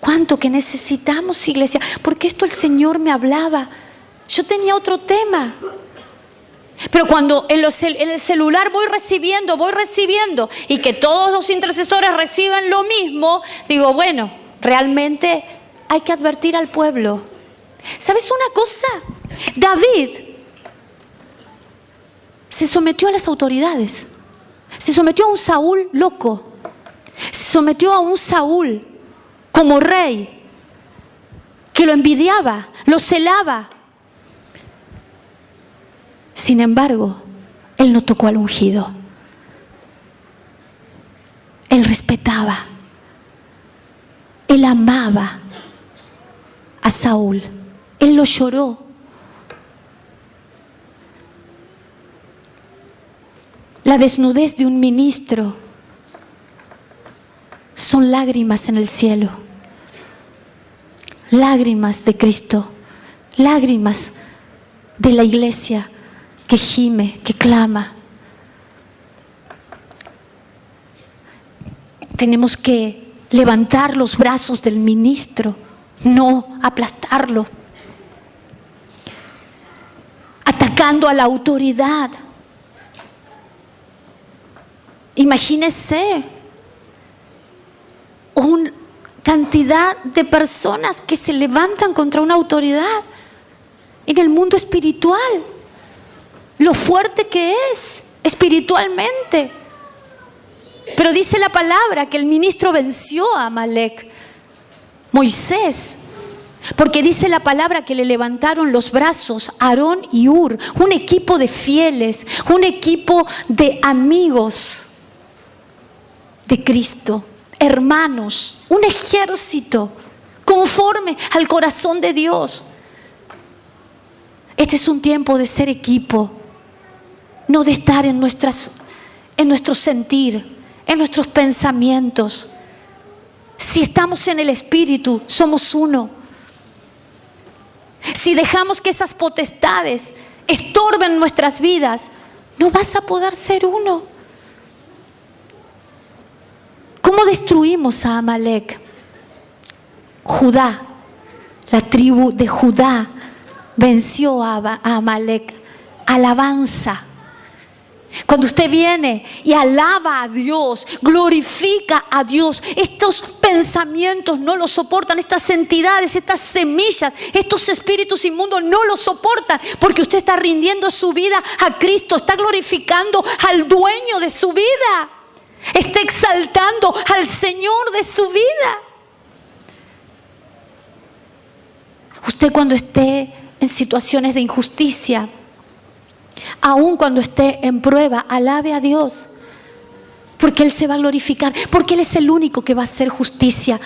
¿Cuánto que necesitamos, iglesia? Porque esto el Señor me hablaba. Yo tenía otro tema. Pero cuando en el celular voy recibiendo, y que todos los intercesores reciben lo mismo, digo, bueno, realmente hay que advertir al pueblo. ¿Sabes una cosa? David se sometió a las autoridades. Se sometió a un Saúl loco. Se sometió a un Saúl como rey, que lo envidiaba, lo celaba. Sin embargo, él no tocó al ungido. Él respetaba. Él amaba a Saúl. Él lo lloró. La desnudez de un ministro son lágrimas en el cielo. Lágrimas de Cristo. Lágrimas de la iglesia que gime, que clama. Tenemos que levantar los brazos del ministro, no aplastarlo. Atacando a la autoridad. Imagínese una cantidad de personas que se levantan contra una autoridad en el mundo espiritual. Lo fuerte que es espiritualmente. Pero dice la palabra que el ministro venció a Amalek, Moisés, porque dice la palabra que le levantaron los brazos Aarón y Hur, un equipo de fieles, un equipo de amigos de Cristo, hermanos, un ejército conforme al corazón de Dios. Este es un tiempo de ser equipo, no de estar en nuestro sentir, en nuestros pensamientos. Si estamos en el Espíritu, somos uno. Si dejamos que esas potestades estorben nuestras vidas, no vas a poder ser uno. ¿Cómo destruimos a Amalek? Judá, la tribu de Judá, venció a Amalek. Alabanza. Cuando usted viene y alaba a Dios, glorifica a Dios, estos pensamientos no lo soportan, estas entidades, estas semillas, estos espíritus inmundos no lo soportan, porque usted está rindiendo su vida a Cristo, está glorificando al dueño de su vida, está exaltando al Señor de su vida. Usted cuando esté en situaciones de injusticia, aun cuando esté en prueba, alabe a Dios, porque Él se va a glorificar, porque Él es el único que va a hacer justicia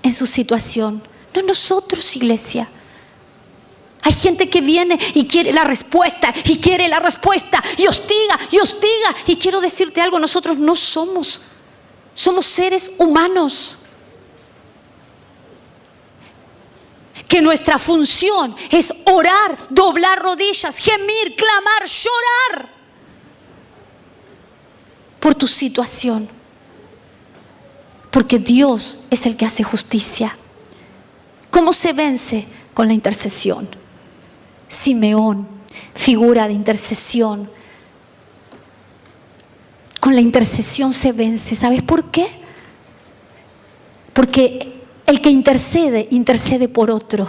en su situación, no nosotros, iglesia. Hay gente que viene y quiere la respuesta, y hostiga, y quiero decirte algo, nosotros no somos seres humanos. Que nuestra función es orar, doblar rodillas, gemir, clamar, llorar por tu situación. Porque Dios es el que hace justicia. ¿Cómo se vence? Con la intercesión. Simeón, figura de intercesión. Con la intercesión se vence. ¿Sabes por qué? Porque el que intercede, intercede por otro.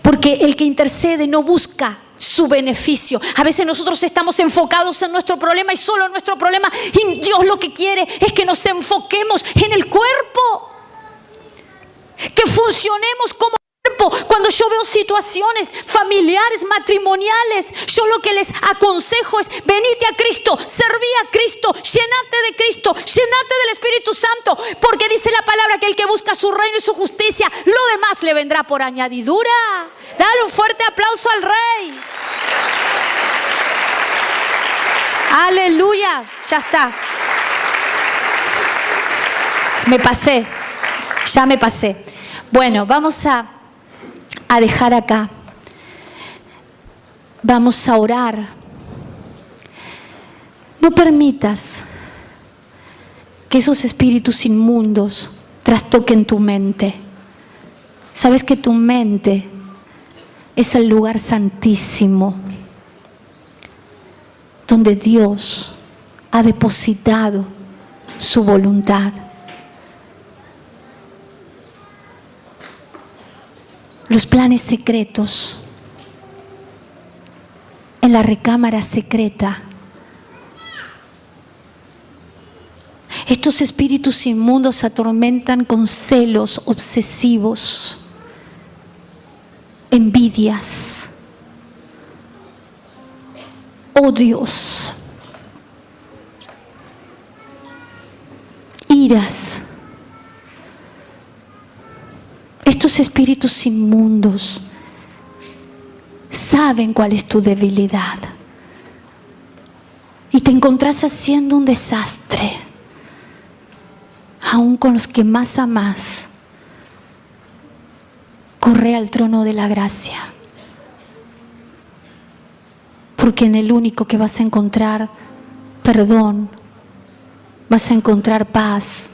Porque el que intercede no busca su beneficio. A veces nosotros estamos enfocados en nuestro problema y solo en nuestro problema. Y Dios lo que quiere es que nos enfoquemos en el cuerpo. Que funcionemos como cuerpo. Cuando yo veo situaciones familiares, matrimoniales, yo lo que les aconsejo es: venite a Cristo, serví a Cristo, llenate de Cristo, llenate del Espíritu Santo, porque dice la palabra que el que busca su reino y su justicia, lo demás le vendrá por añadidura. Dale un fuerte aplauso al Rey. Aleluya. Ya está. Ya me pasé. Bueno, vamos a dejar acá. Vamos a orar. No permitas que esos espíritus inmundos trastoquen tu mente. Sabes que tu mente es el lugar santísimo donde Dios ha depositado su voluntad. Los planes secretos en la recámara secreta. Estos espíritus inmundos se atormentan con celos obsesivos, envidias, odios, iras. Estos espíritus inmundos saben cuál es tu debilidad y te encontrás haciendo un desastre, aún con los que más amás. Corre al trono de la gracia, porque en el único que vas a encontrar perdón, vas a encontrar paz,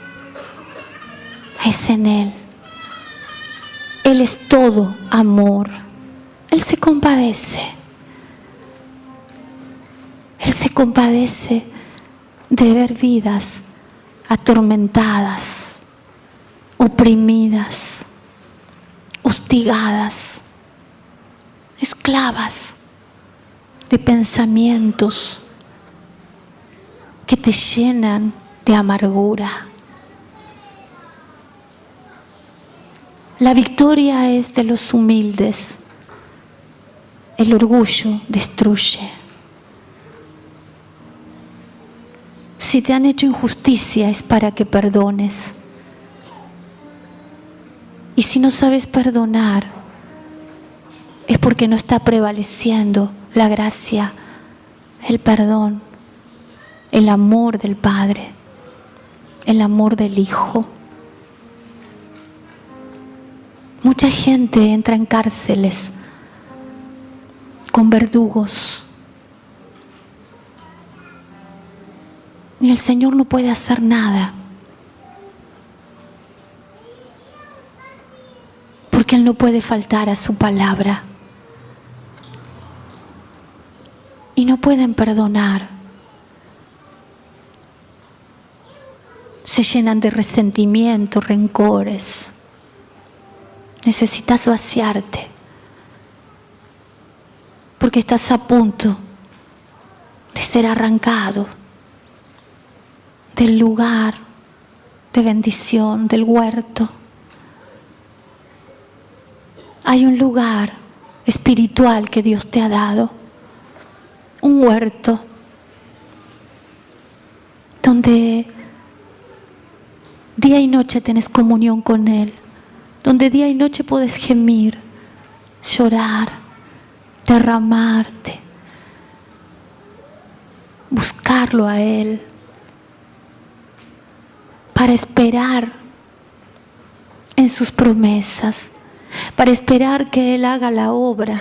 es en Él. Él es todo amor. Él se compadece. Él se compadece de ver vidas atormentadas, oprimidas, hostigadas, esclavas de pensamientos que te llenan de amargura. La victoria es de los humildes. El orgullo destruye. Si te han hecho injusticia es para que perdones. Y si no sabes perdonar es porque no está prevaleciendo la gracia, el perdón, el amor del Padre. el amor del Hijo. Mucha gente entra en cárceles con verdugos y el Señor no puede hacer nada porque Él no puede faltar a su palabra y no pueden perdonar. Se llenan de resentimiento, rencores. Necesitas vaciarte porque estás a punto de ser arrancado del lugar de bendición, del huerto. Hay un lugar espiritual que Dios te ha dado, un huerto donde día y noche tenés comunión con Él, donde día y noche puedes gemir, llorar, derramarte, buscarlo a Él, para esperar en sus promesas, para esperar que Él haga la obra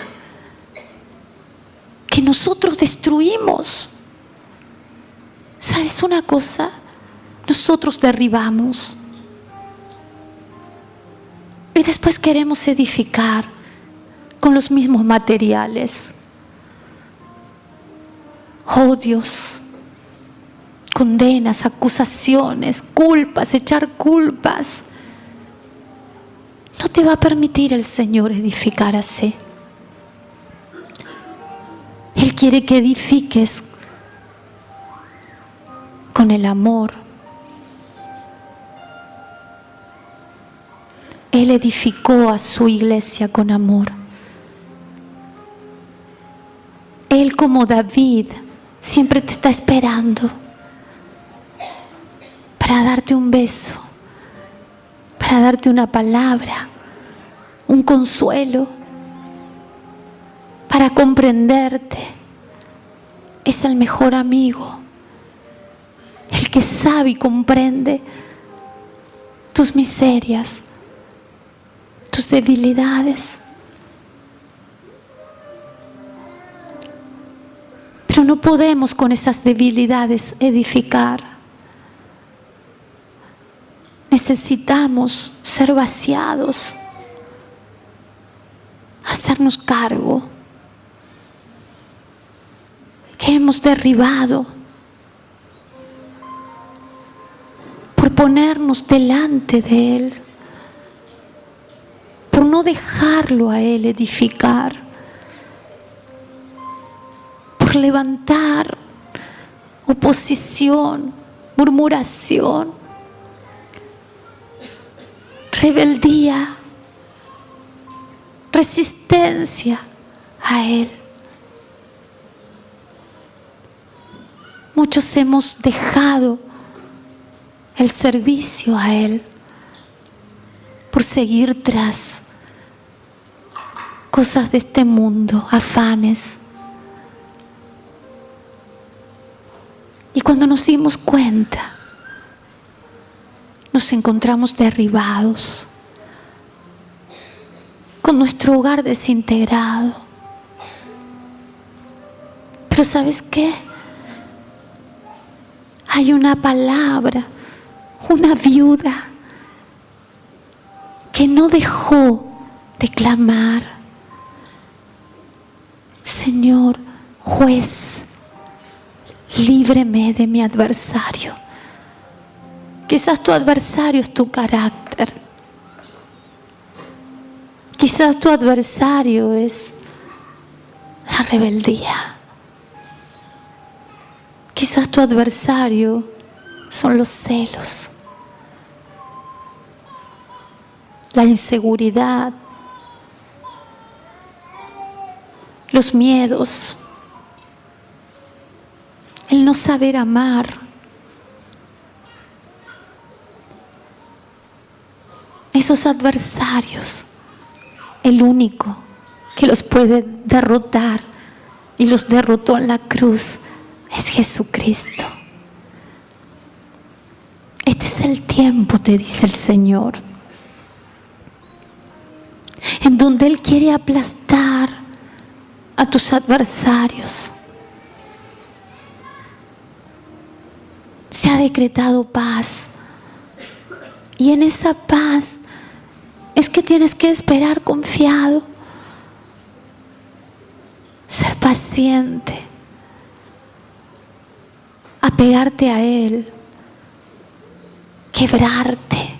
que nosotros destruimos. ¿Sabes una cosa? Nosotros derribamos y después queremos edificar con los mismos materiales. Odios, condenas, acusaciones, culpas, echar culpas. No te va a permitir el Señor edificar así. Él quiere que edifiques con el amor. Él edificó a su iglesia con amor. Él, como David, siempre te está esperando para darte un beso, para darte una palabra, un consuelo, para comprenderte. Es el mejor amigo, el que sabe y comprende tus miserias, tus debilidades. Pero no podemos con esas debilidades edificar. Necesitamos ser vaciados, hacernos cargo que hemos derribado por ponernos delante de Él, por no dejarlo a Él edificar, por levantar oposición, murmuración, rebeldía, resistencia a Él. Muchos hemos dejado el servicio a Él por seguir tras cosas de este mundo, afanes. Y cuando nos dimos cuenta, nos encontramos derribados, con nuestro hogar desintegrado. Pero ¿sabes qué? Hay una palabra, una viuda que no dejó de clamar: Señor, juez, líbreme de mi adversario. Quizás tu adversario es tu carácter. Quizás tu adversario es la rebeldía. Quizás tu adversario son los celos, la inseguridad, los miedos, el no saber amar. Esos adversarios, el único que los puede derrotar y los derrotó en la cruz es Jesucristo. Este es el tiempo, te dice el Señor, en donde Él quiere aplastar a tus adversarios. Se ha decretado paz, y en esa paz es que tienes que esperar confiado, ser paciente, apegarte a Él, quebrarte,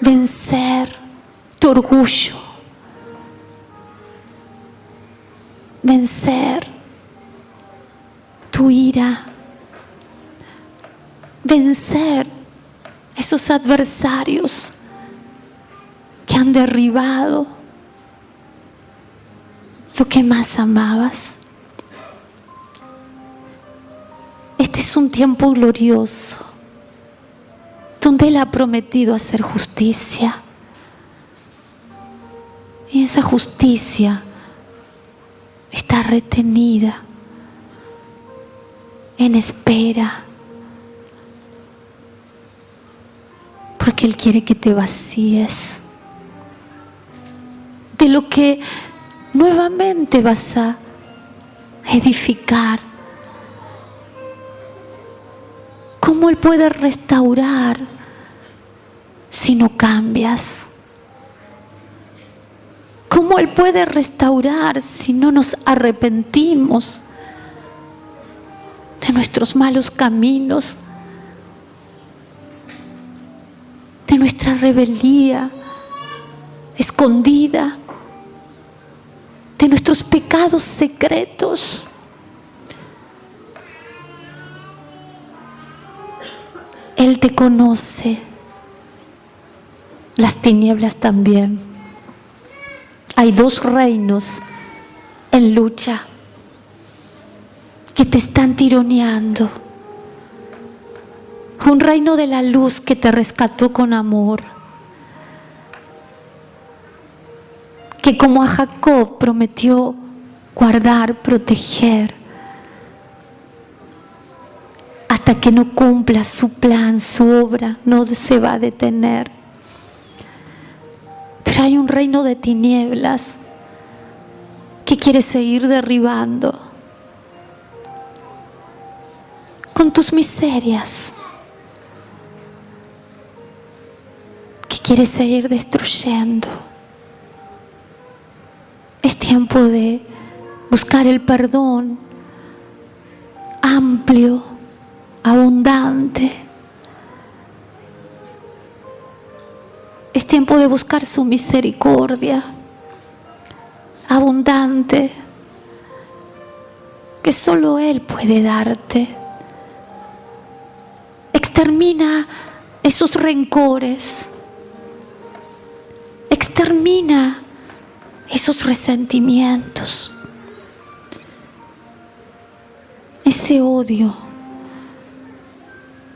vencer tu orgullo, vencer tu ira, vencer esos adversarios que han derribado lo que más amabas. Este es un tiempo glorioso donde Él ha prometido hacer justicia, y esa justicia está retenida en espera, porque Él quiere que te vacíes de lo que nuevamente vas a edificar. ¿Cómo Él puede restaurar si no cambias? ¿Cómo Él puede restaurar si no nos arrepentimos de nuestros malos caminos, de nuestra rebeldía escondida, de nuestros pecados secretos? Él te conoce, las tinieblas también. Hay dos reinos en lucha que te están tironeando. Un reino de la luz que te rescató con amor, que como a Jacob prometió guardar, proteger, hasta que no cumpla su plan, su obra, no se va a detener. Pero hay un reino de tinieblas que quiere seguir derribando con tus miserias, que quiere seguir destruyendo. Es tiempo de buscar el perdón amplio, abundante. Es tiempo de buscar su misericordia abundante, que solo Él puede darte. Extermina esos rencores, extermina esos resentimientos, ese odio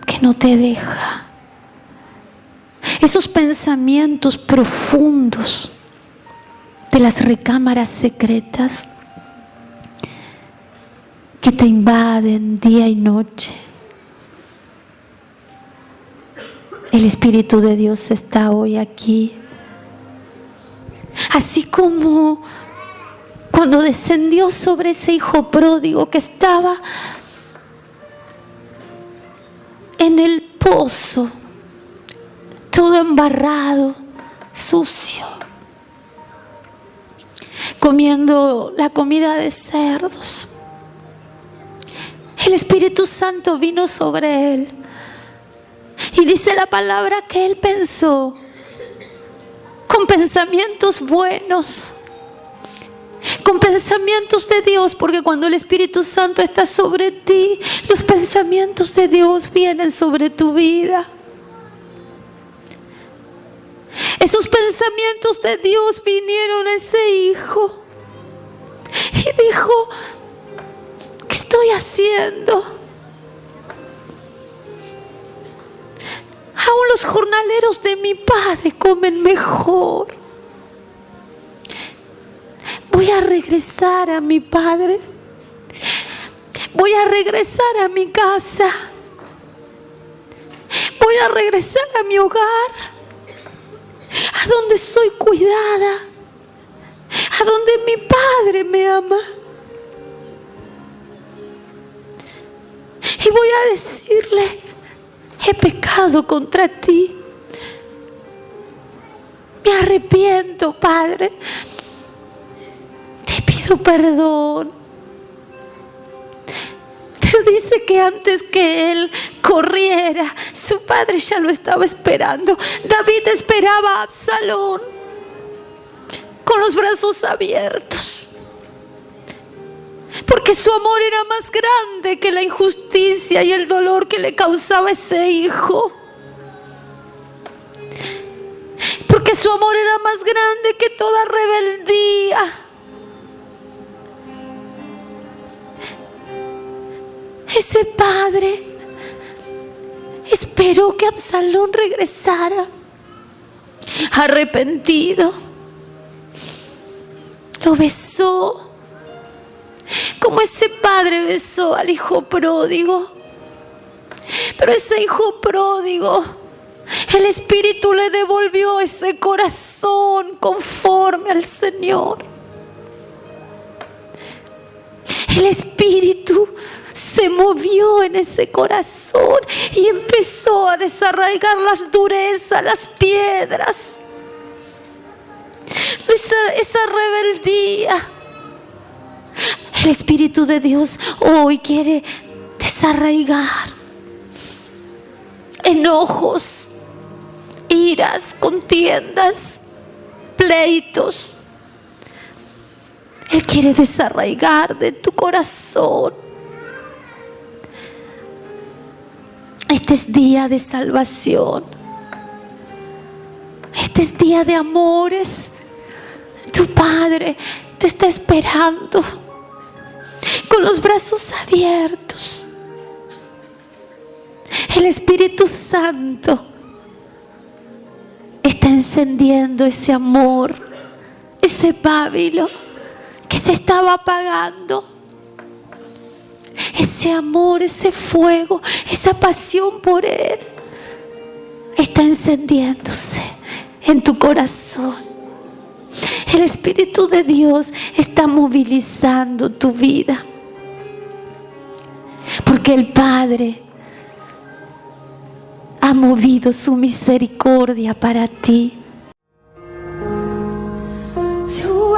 que no te deja, esos pensamientos profundos de las recámaras secretas que te invaden día y noche. El Espíritu de Dios está hoy aquí. Así como cuando descendió sobre ese hijo pródigo que estaba en el pozo, todo embarrado, sucio, comiendo la comida de cerdos. El Espíritu Santo vino sobre él y dice la palabra que él pensó con pensamientos buenos, con pensamientos de Dios, porque cuando el Espíritu Santo está sobre ti, los pensamientos de Dios vienen sobre tu vida. Esos pensamientos de Dios vinieron a ese hijo y dijo: ¿qué estoy haciendo? Aún los jornaleros de mi padre comen mejor. Voy a regresar a mi padre. Voy a regresar a mi casa. Voy a regresar a mi hogar, a donde soy cuidada, a donde mi Padre me ama. Y voy a decirle: he pecado contra ti. Me arrepiento, Padre. Te pido perdón. Pero dice que antes que él corriera, su padre ya lo estaba esperando. David esperaba a Absalón con los brazos abiertos, porque su amor era más grande que la injusticia y el dolor que le causaba ese hijo. Porque su amor era más grande que toda rebeldía. Ese padre esperó que Absalón regresara arrepentido. Lo besó como ese padre besó al hijo pródigo. Pero ese hijo pródigo, el Espíritu le devolvió ese corazón conforme al Señor. El Espíritu se movió en ese corazón y empezó a desarraigar las durezas, las piedras, esa rebeldía. El Espíritu de Dios hoy quiere desarraigar enojos, iras, contiendas, pleitos. Él quiere desarraigar de tu corazón. Este es día de salvación. Este es día de amores. Tu Padre te está esperando con los brazos abiertos. El Espíritu Santo está encendiendo ese amor, ese pábilo que se estaba apagando. Ese amor, ese fuego, esa pasión por Él está encendiéndose en tu corazón. El Espíritu de Dios está movilizando tu vida, porque el Padre ha movido su misericordia para ti. To